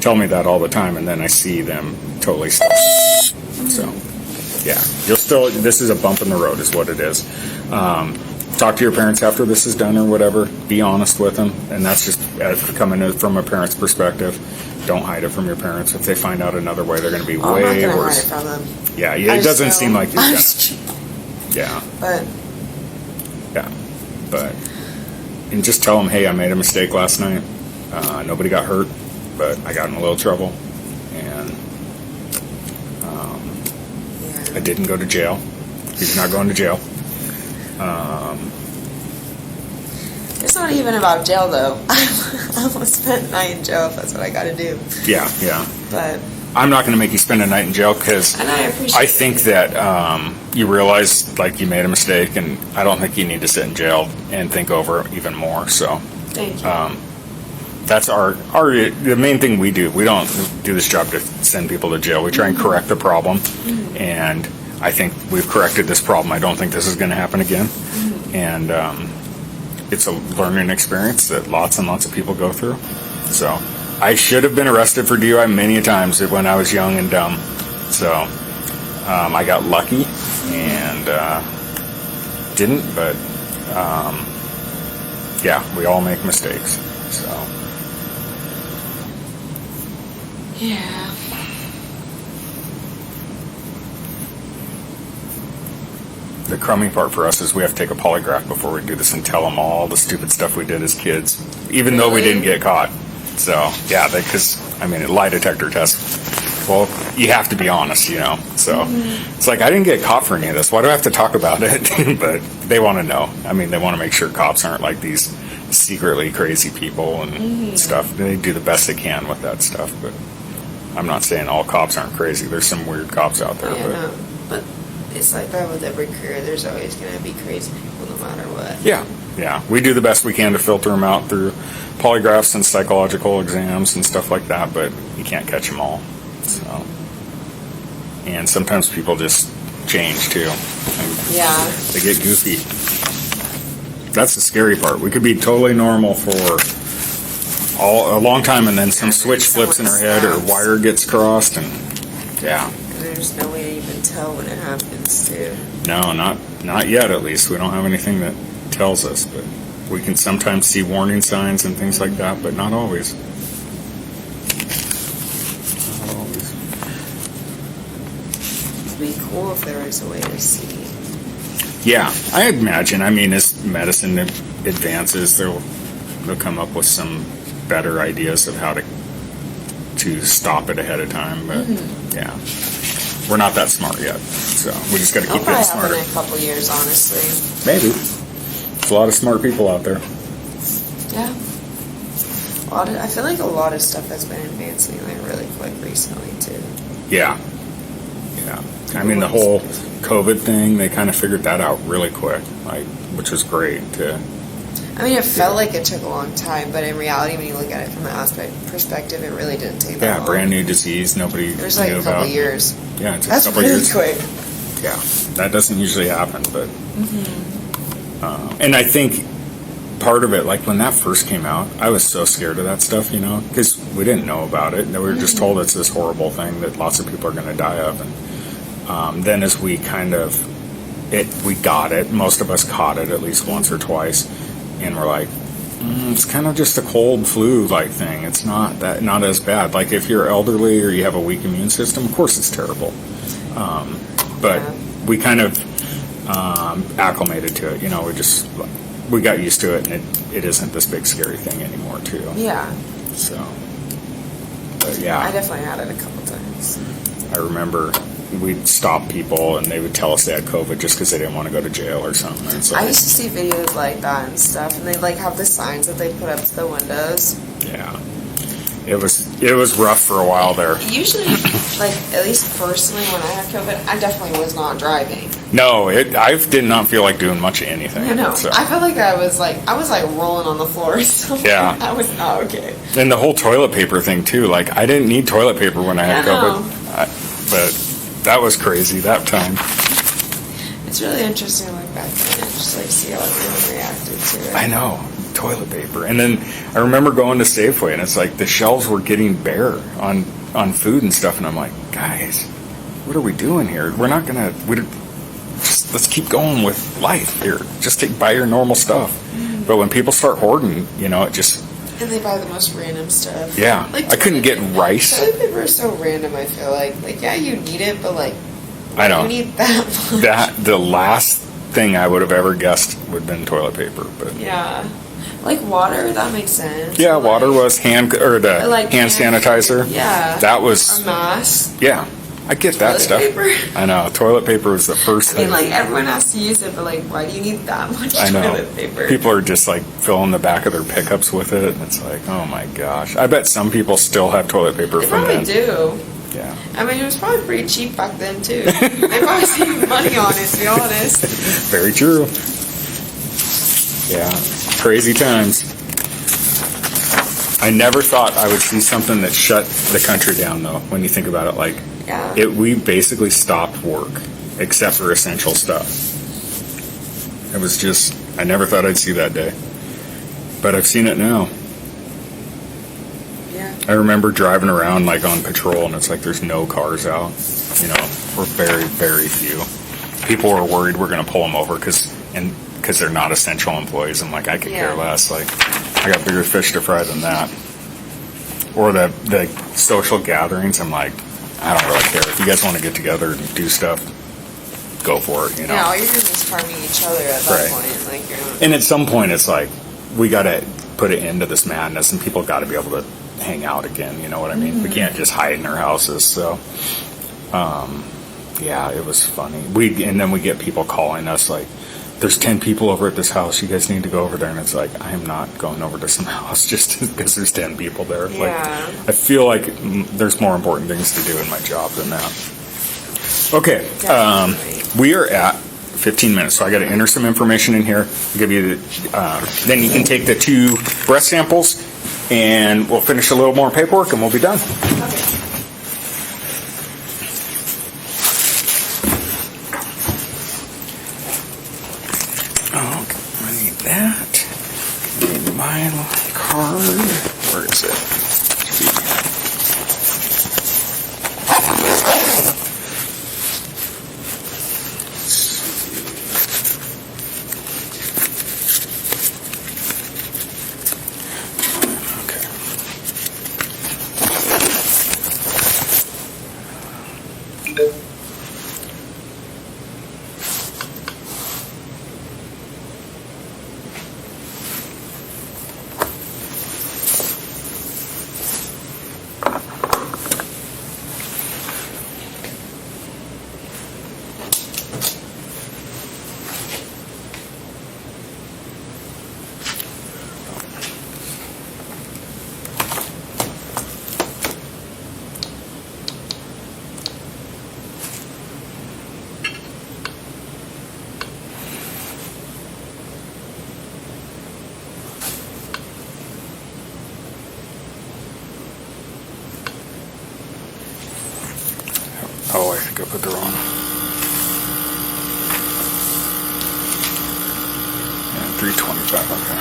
tell me that all the time, and then I see them totally stop. So this is a bump in the road is what it is. talk to your parents after this is done or whatever. Be honest with them, and that's just coming from a parent's perspective. Don't hide it from your parents. If they find out another way, they're going to be I'm way not gonna worse. hide it from them. Yeah, it doesn't seem like you're I'm gonna. Yeah, But but and just tell them, hey, I made a mistake last night. Nobody got hurt, but I got in a little trouble, and I didn't go to jail. He's not going to jail. It's not even about jail, though. I almost spent a night in jail if that's what I got to do. Yeah. But I'm not going to make you spend a night in jail because and I appreciate I think that you realize like you made a mistake, and I don't think you need to sit in jail and think over it even more. So thank you. that's the main thing we do. We don't do this job to send people to jail. We try and correct the problem, and I think we've corrected this problem. I don't think this is going to happen again, and it's a learning experience that lots and lots of people go through. So I should have been arrested for DUI many times when I was young and dumb. So I got lucky and didn't, but yeah, we all make mistakes. So Yeah. the crummy part for us is we have to take a polygraph before we do this and tell them all the stupid stuff we did as kids, even though we Really? didn't get caught. So yeah, because I mean, a lie detector test. Well, you have to be honest, you know. So it's like I didn't get caught for any of this. Why do I have to talk about it? But they want to know. I mean, they want to make sure cops aren't like these secretly crazy people and stuff. They do the best they can with that stuff. But I'm not saying all cops aren't crazy. There's some weird cops out there. Yeah, But no. But it's like that with every career. There's always going to be crazy people no matter what. yeah, we do the best we can to filter them out through polygraphs and psychological exams and stuff like that. But you can't catch them all. So, and sometimes people just change too. And Yeah. they get goofy. That's the scary part. We could be totally normal for a long time, and then some switch flips in our head or wire gets crossed, and yeah. And there's no way to even tell when it happens, too. No, not yet. At least we don't have anything that tells us, but we can sometimes see warning signs and things like that, but not always. Not always. It'd be cool if there was a way to see. Yeah, I imagine. I mean, as medicine advances, they'll come up with some better ideas of how to stop it ahead of time. But yeah, we're not that smart yet, so we just got to I'll keep probably getting happen smarter. in a couple years, honestly. Maybe. There's a lot of smart people out there. Yeah. I feel like a lot of stuff has been advancing like really quick recently, too. Yeah. I mean, the whole COVID thing, they kind of figured that out really quick, like, which was great. I mean, it felt like it took a long time, but in reality, when you look at it from the perspective, it really didn't take that long. Brand new disease, nobody There's like knew a couple about. years. Yeah, it took That's a couple pretty years. quick. Yeah, that doesn't usually happen, but and I think part of it, like when that first came out, I was so scared of that stuff, you know, because we didn't know about it. We were just told it's this horrible thing that lots of people are going to die of, and then as we we got it. Most of us caught it at least once or twice, and we're like, it's kind of just a cold flu-like thing. It's not as bad. Like if you're elderly or you have a weak immune system, of course it's terrible. But we kind of acclimated to it. You know, we got used to it, and it isn't this big scary thing anymore, too. Yeah. So, but yeah. I definitely had it a couple times. I remember we'd stop people and they would tell us they had COVID just because they didn't want to go to jail or something. And so, I used to see videos like that and stuff, and they like have the signs that they put up to the windows. yeah, it was rough for a while there. Usually, like at least personally, when I had COVID, I definitely was not driving. No, I did not feel like doing much of anything. I know. So. I felt like I was like rolling on the floor. So Yeah. I was not okay. And the whole toilet paper thing too. Like I didn't need toilet paper when I had I know. COVID, but that was crazy that time. It's really interesting to look back at it and just like see how everyone reacted to it. I know, toilet paper. And then I remember going to Safeway, and it's like the shelves were getting bare on food and stuff, and I'm like, guys, what are we doing here? We're not gonna. let's keep going with life here. Just buy your normal stuff. But when people start hoarding, you know, it just. And they buy the most random stuff. Yeah. I couldn't get rice. Toilet paper is so random, I feel like. Like, yeah, you need it, but like, I know. you need that much. The last thing I would have ever guessed would have been toilet paper. But yeah. Like water, that makes sense. yeah, But, water like, was hand sanitizer. Yeah. That was. A mask. Yeah. I get that Toilet stuff. paper. I know. Toilet paper was the first I mean, thing. like, everyone has to use it, but like, why do you need that much I know. toilet paper? People are just like filling the back of their pickups with it, and it's like, oh my gosh. I bet some people still have toilet paper They from probably then. do. Yeah. I mean, it was probably pretty cheap back then, too. They probably saved money on it, to be honest. Very true. Yeah. Crazy times. I never thought I would see something that shut the country down, though, when you think about it. Like, Yeah. we basically stopped work, except for essential stuff. It was just, I never thought I'd see that day. But I've seen it now. Yeah. I remember driving around like on patrol, and it's like there's no cars out. You know, we're very, very few. People are worried we're going to pull them over because they're not essential employees. I'm like, I could care less. Like, I got bigger fish to fry than that. Or the social gatherings, I'm like, I don't really care. If you guys want to get together and do stuff, go for it, you know? Yeah, all you're doing is harming each other at that Right. point. Like, you're not. And at some point, it's like, we got to put an end to this madness, and people got to be able to hang out again, you know what I mean? We can't just hide in our houses, so... yeah, it was funny. And then we get people calling us like, there's 10 people over at this house. You guys need to go over there. And it's like, I am not going over to some house just because there's 10 people there. Yeah. Like, I feel like there's more important things to do in my job than that. Okay. Definitely. We are at 15 minutes, so I got to enter some information in here. I'll give you then you can take the 2 breath samples, and we'll finish a little more paperwork, and we'll be done. Okay. Okay, I need that. I need my card. Where is it? Okay. Oh, I think I put the wrong. Yeah, 325. Okay.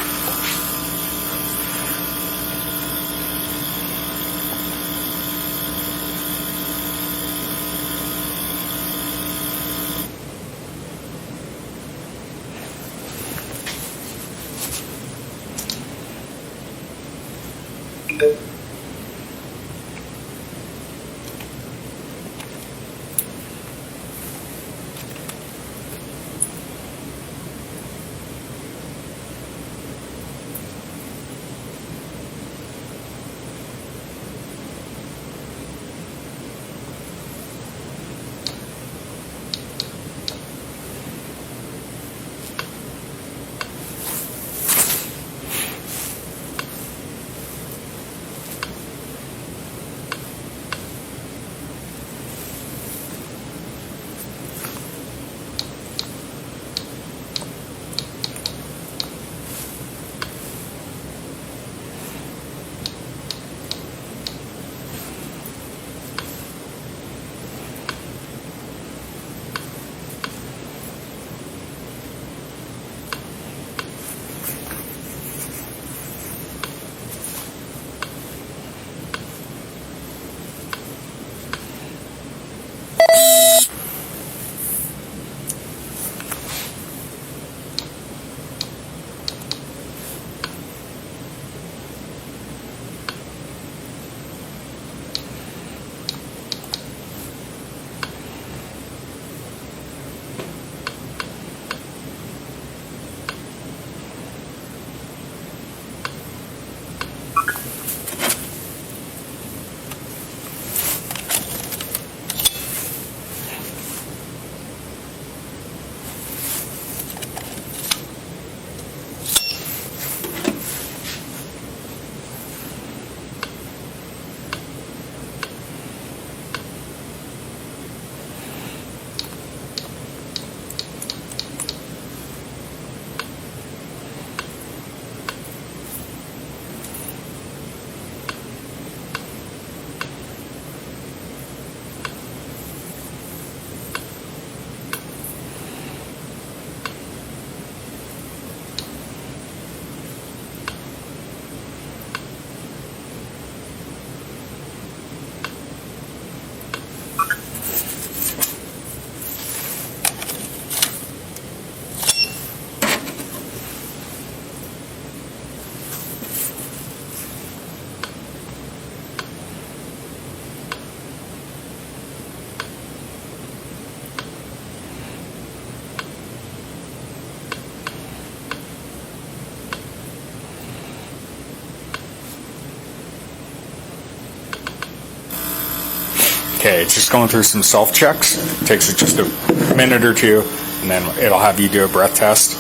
okay. It's just going through some self-checks. It takes just a minute or two, and then it'll have you do a breath test.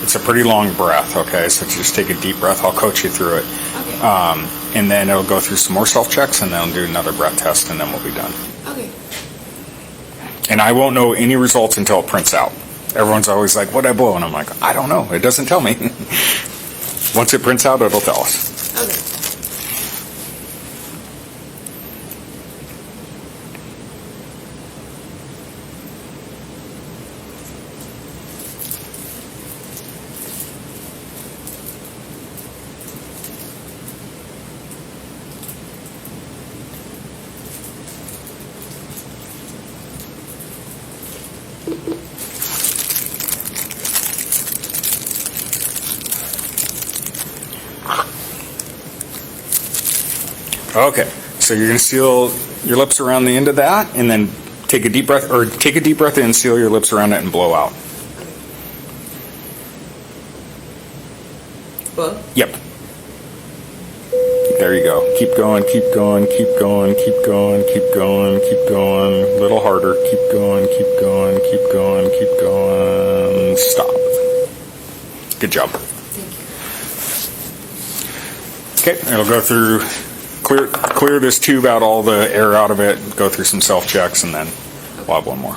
It's a pretty long breath, okay? So just take a deep breath. I'll coach you through it. Okay. And then it'll go through some more self-checks, and then I'll do another breath test, and then we'll be done. Okay. And I won't know any results until it prints out. Everyone's always like, what'd I blow? And I'm like, I don't know. It doesn't tell me. Once it prints out, it'll tell us. Okay. Okay, so you're going to seal your lips around the end of that, and then take a deep breath, or take a deep breath in, seal your lips around it, and blow out. Well. Yep. There you go. Keep going, keep going, keep going, keep going, keep going, keep going. A little harder. Keep going, keep going, keep going, keep going. Stop. Good job. Thank Okay, it'll go through, clear this tube out, all the air out of it, go through some self-checks, and then we'll have one more.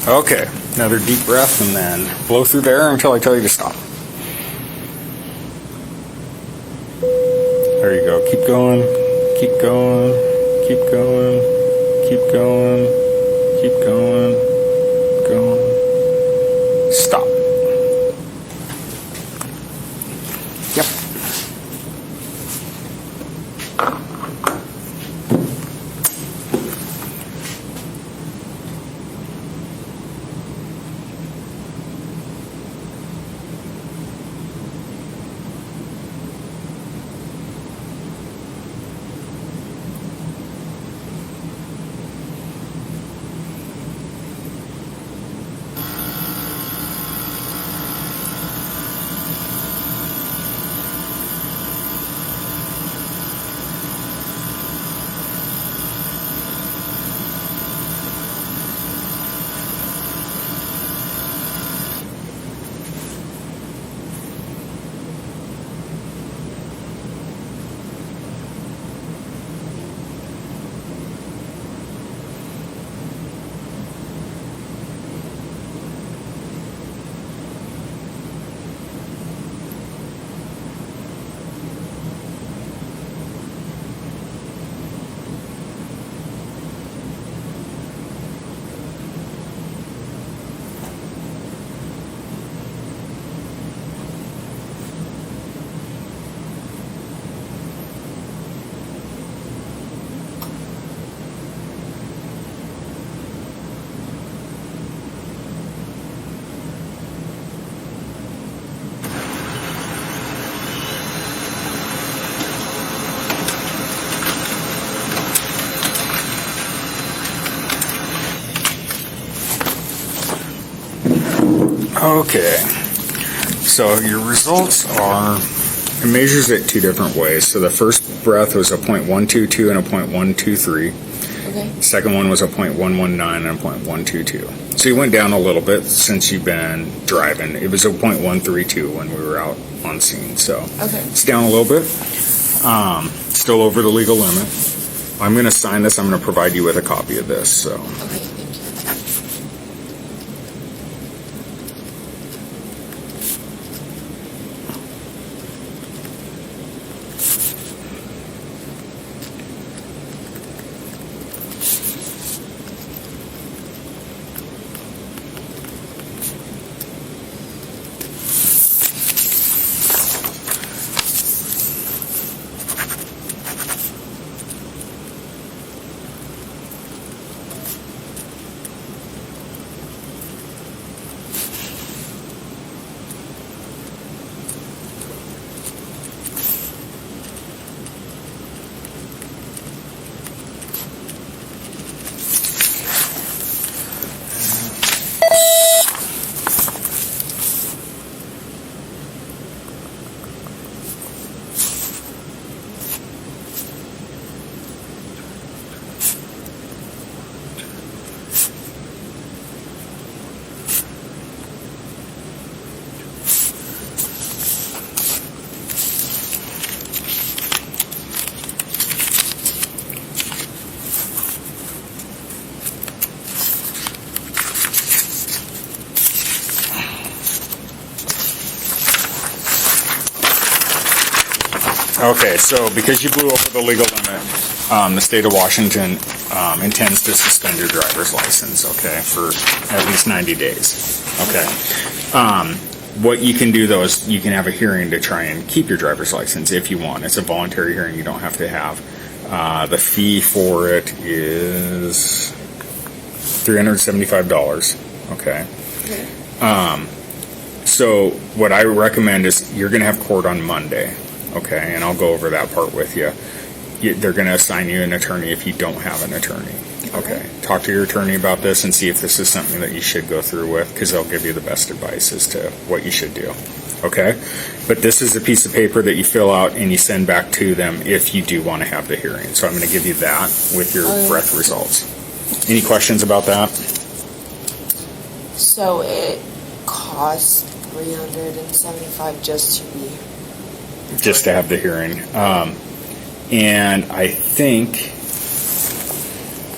Okay, another deep breath and then blow through the air until I tell you to stop. There you go. Keep going. Keep going. Keep going. Keep going. Keep going. Going. Stop. Yep. Okay, so your results are, it measures it two different ways. So the first breath was a .122 and a .123. Okay. Second one was a .119 and a .122. So you went down a little bit since you've been driving. It was a .132 when we were out on scene. So Okay. it's down a little bit. Still over the legal limit. I'm going to sign this. I'm going to provide you with a copy of this. So. Okay, thank you. Okay, so because you blew over the legal limit, the state of Washington intends to suspend your driver's license, okay, for at least 90 days, okay? What you can do, though, is you can have a hearing to try and keep your driver's license if you want. It's a voluntary hearing. You don't have to have. The fee for it is $375, okay? So what I recommend is you're going to have court on Monday. Okay, and I'll go over that part with you. They're going to assign you an attorney if you don't have an attorney. Okay, talk to your attorney about this and see if this is something that you should go through with, because they'll give you the best advice as to what you should do. Okay, but this is a piece of paper that you fill out and you send back to them if you do want to have the hearing. So I'm going to give you that with your breath results. Any questions about that? So it costs $375 just to be. Just to have the hearing. And I think...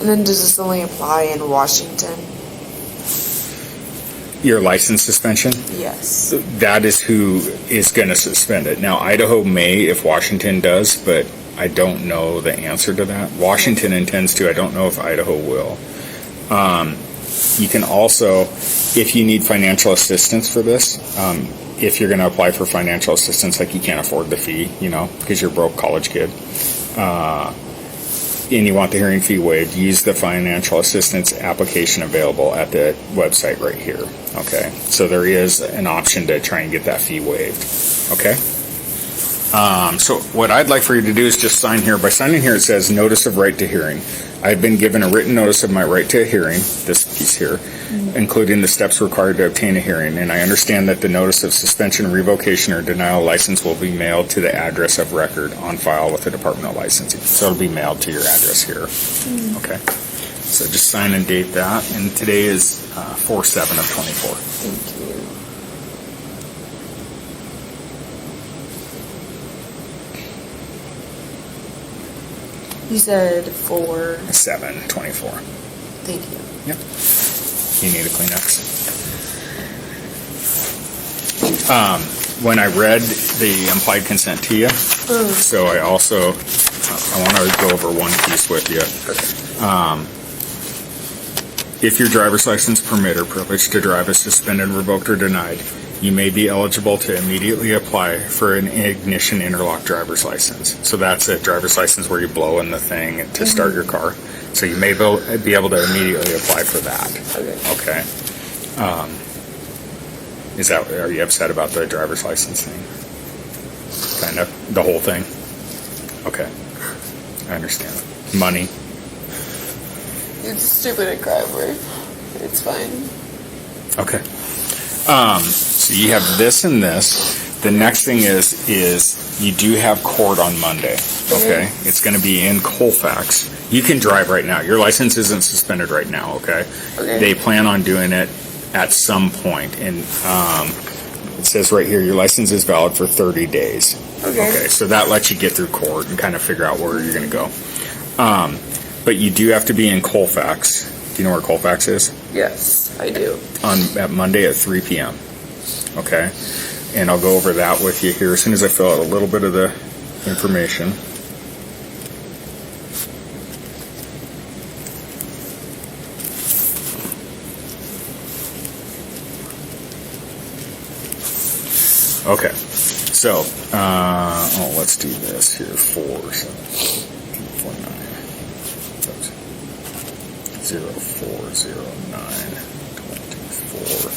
And then does this only apply in Washington? Your license suspension? Yes. That is who is going to suspend it. Now, Idaho may if Washington does, but I don't know the answer to that. Washington intends to. I don't know if Idaho will. You can also, if you need financial assistance for this, if you're going to apply for financial assistance, like you can't afford the fee, because you're a broke college kid, and you want the hearing fee waived, use the financial assistance application available at the website right here. Okay, so there is an option to try and get that fee waived. Okay. So what I'd like for you to do is just sign here. By signing here, it says Notice of Right to Hearing. I've been given a written notice of my right to a hearing, this piece here, including the steps required to obtain a hearing, and I understand that the notice of suspension, revocation, or denial of license will be mailed to the address of record on file with the Department of Licensing. So it'll be mailed to your address here. Okay. So just sign and date that, and today is 4/7 of 24. Thank you. You said 7/24. Thank you. Yep. You need a Kleenex. When I read the implied consent to you, so I want to go over one piece with you. If your driver's license permit or privilege to drive is suspended, revoked, or denied, you may be eligible to immediately apply for an ignition interlock driver's license. So that's a driver's license where you blow in the thing to start your car. So you may be able to immediately apply for that. Okay. Are you upset about the driver's license thing? Kind of the whole thing? Okay. I understand. Money. It's stupid at driver. It's fine. Okay. So you have this and this. The next thing is you do have court on Monday. Okay. It's going to be in Colfax. You can drive right now. Your license isn't suspended right now. Okay. They plan on doing it at some point, and it says right here your license is valid for 30 days. Okay. So that lets you get through court and kind of figure out where you're going to go. But you do have to be in Colfax. Do you know where Colfax is? Yes, I do. At Monday at 3 p.m. Okay? And I'll go over that with you here as soon as I fill out a little bit of the information. Okay. So, let's do this here. 040924.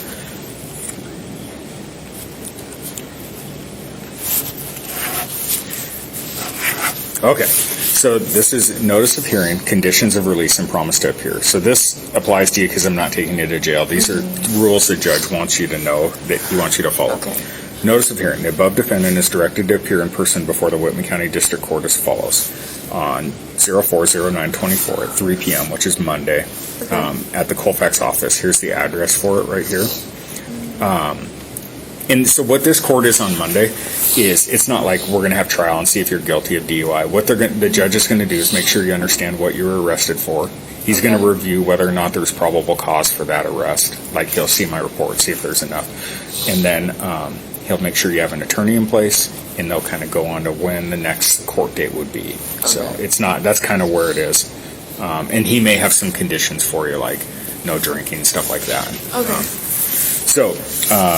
Okay, so this is notice of hearing, conditions of release, and promise to appear. So this applies to you because I'm not taking you to jail. These are rules the judge wants you to know that he wants you to follow. Okay. Notice of hearing. The above defendant is directed to appear in person before the Whitman County District Court as follows. On 040924 at 3 p.m., which is Monday, at the Colfax office. Here's the address for it right here. And so what this court is on Monday is, it's not like we're going to have trial and see if you're guilty of DUI. What the judge is going to do is make sure you understand what you were arrested for. He's going to review whether or not there's probable cause for that arrest. Like, he'll see my report, see if there's enough. And then he'll make sure you have an attorney in place, and they'll kind of go on to when the next court date would be. So it's not, that's kind of where it is. And he may have some conditions for you, like no drinking, stuff like that. Okay. So,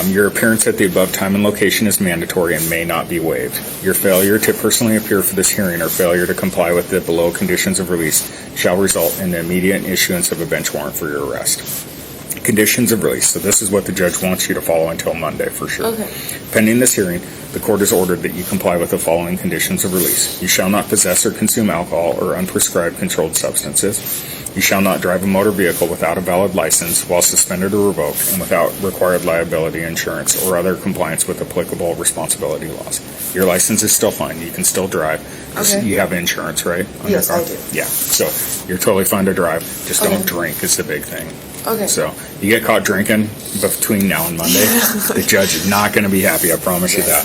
your appearance at the above time and location is mandatory and may not be waived. Your failure to personally appear for this hearing or failure to comply with the below conditions of release shall result in the immediate issuance of a bench warrant for your arrest. Conditions of release. So this is what the judge wants you to follow until Monday for sure. Okay. Pending this hearing, the court has ordered that you comply with the following conditions of release. You shall not possess or consume alcohol or unprescribed controlled substances. You shall not drive a motor vehicle without a valid license while suspended or revoked and without required liability insurance or other compliance with applicable responsibility laws. Your license is still fine. You can still drive. Okay. You have insurance, right? on Yes, your car? I do. Yeah. So you're totally fine to drive. Just don't drink is the big thing. Okay. So you get caught drinking between now and Monday, the judge is not going to be happy. I promise you that.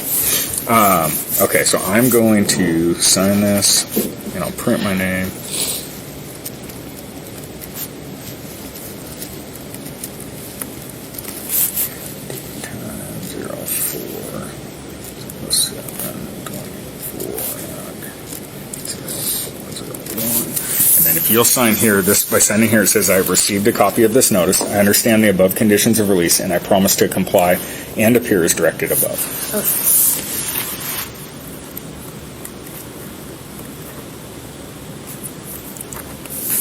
Okay, so I'm going to sign this, and I'll print my name. if you'll sign here, this by signing here, it says I have received a copy of this notice. I understand the above conditions of release, and I promise to comply and appear as directed above. Okay.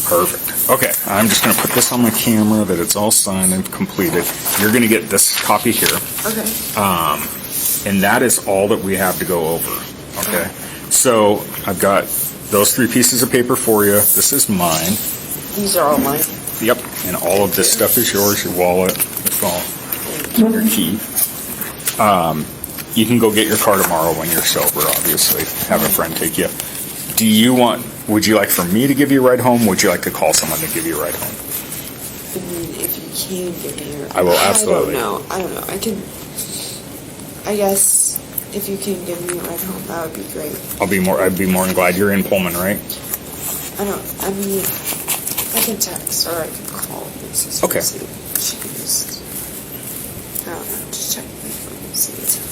Perfect. Okay, I'm just going to put this on my camera that it's all signed and completed. You're going to get this copy here. Okay. And that is all that we have to go over. Okay. So I've got those 3 pieces of paper for you. This is mine. These are all mine. Yep. And all of this stuff is yours. Your wallet, your phone, your key. You can go get your car tomorrow when you're sober, obviously. Have a friend take you. Would you like for me to give you a ride home? Would you like to call someone to give you a ride home? I mean, if you can give me your... I will absolutely. I don't know. I guess if you can give me a ride home, that would be great. I'd be more than glad. You're in Pullman, right? I mean, I can text or I can call. Okay. She can just, I don't know, just check my phone and see what's happening.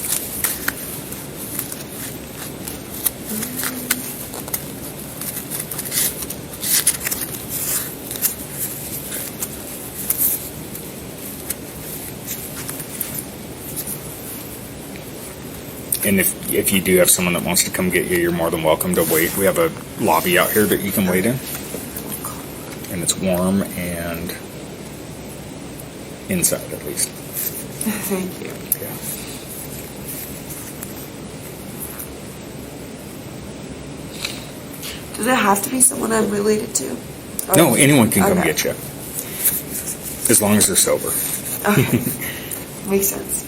And if you do have someone that wants to come get you, you're more than welcome to wait. We have a lobby out here that you can wait in. And it's warm and inside at least. Thank you. Yeah. Does it have to be someone I'm related to? Or No, anyone can come Okay. get you. As long as they're sober. Okay. Makes sense.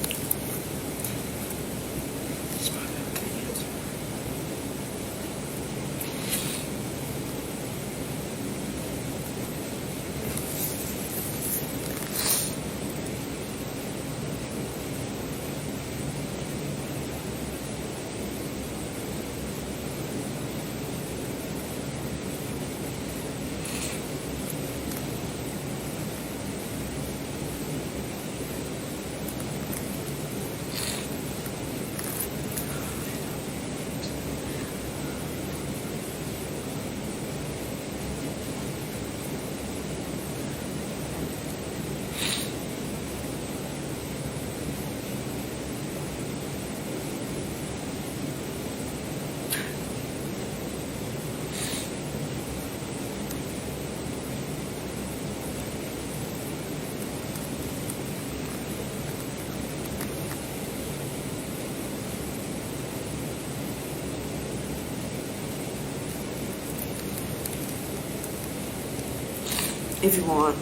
If you want.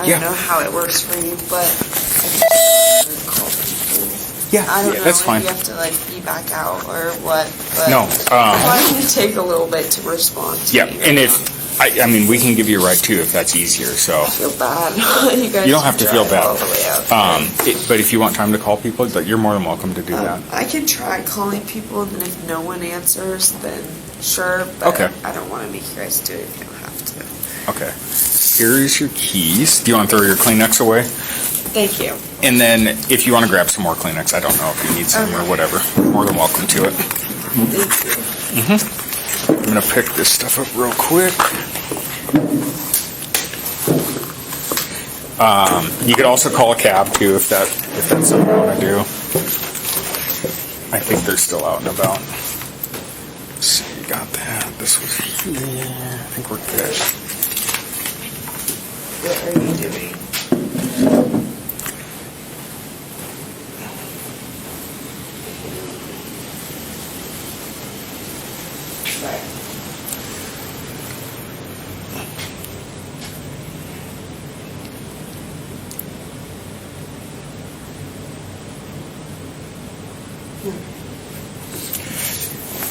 I Yeah. don't know how it works for you, but I can call people. Yeah, I don't know that's if fine. you have to be back out or what. But No, it's going to take a little bit to respond to Yeah, me and right I mean, we can give you a ride too if that's easier. So now. I feel bad. You guys you don't have to feel drive all bad. the way up. But if you want time to call people, you're more than welcome to do that. I can try calling people, and then if no one answers, then sure. But Okay. I don't want to make you guys do it if you don't have to. Okay. Here's your keys. Do you want to throw your Kleenex away? Thank you. And then if you want to grab some more Kleenex, I don't know if you need some or whatever. More than welcome to it. Thank you. I'm going to pick this stuff up real quick. You could also call a cab too if that's something you want to do. I think they're still out and about. So you got that. This was here. I think we're good. What are you doing? Right.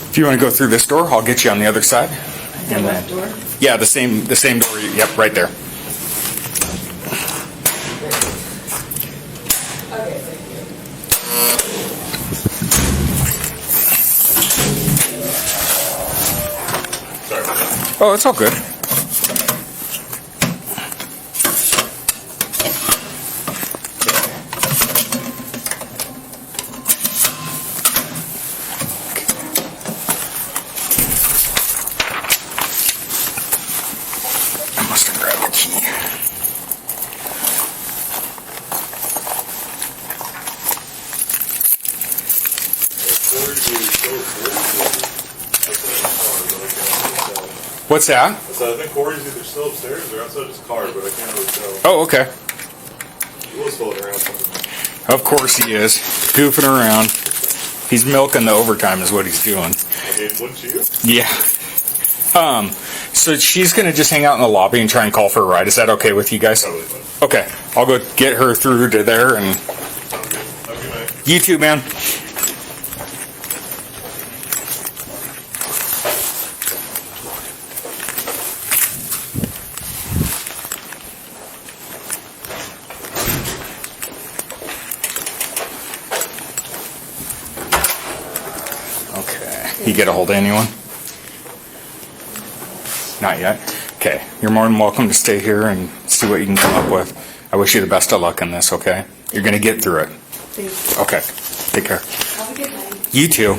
If you want to go through this door, I'll get you on the other side. The And left then- door? Yeah, the same door. Yep, right there. Okay, thank you. Oh, it's all good. What's that? So I think Corey's either still upstairs or outside his car, but I can't really tell. Oh, okay. He was floating around something. Of course he is. Goofing around. He's milking the overtime is what he's doing. I mean, wouldn't you? Yeah. So she's going to just hang out in the lobby and try and call for a ride. Is that okay with you guys? Totally fine. Okay. I'll go get her through to there and Have a good night. you too, man. You get a hold of anyone? Not yet? Okay. You're more than welcome to stay here and see what you can come up with. I wish you the best of luck in this, okay? You're going to get through it. Thank you. Okay. Take care. Have a good night. You too.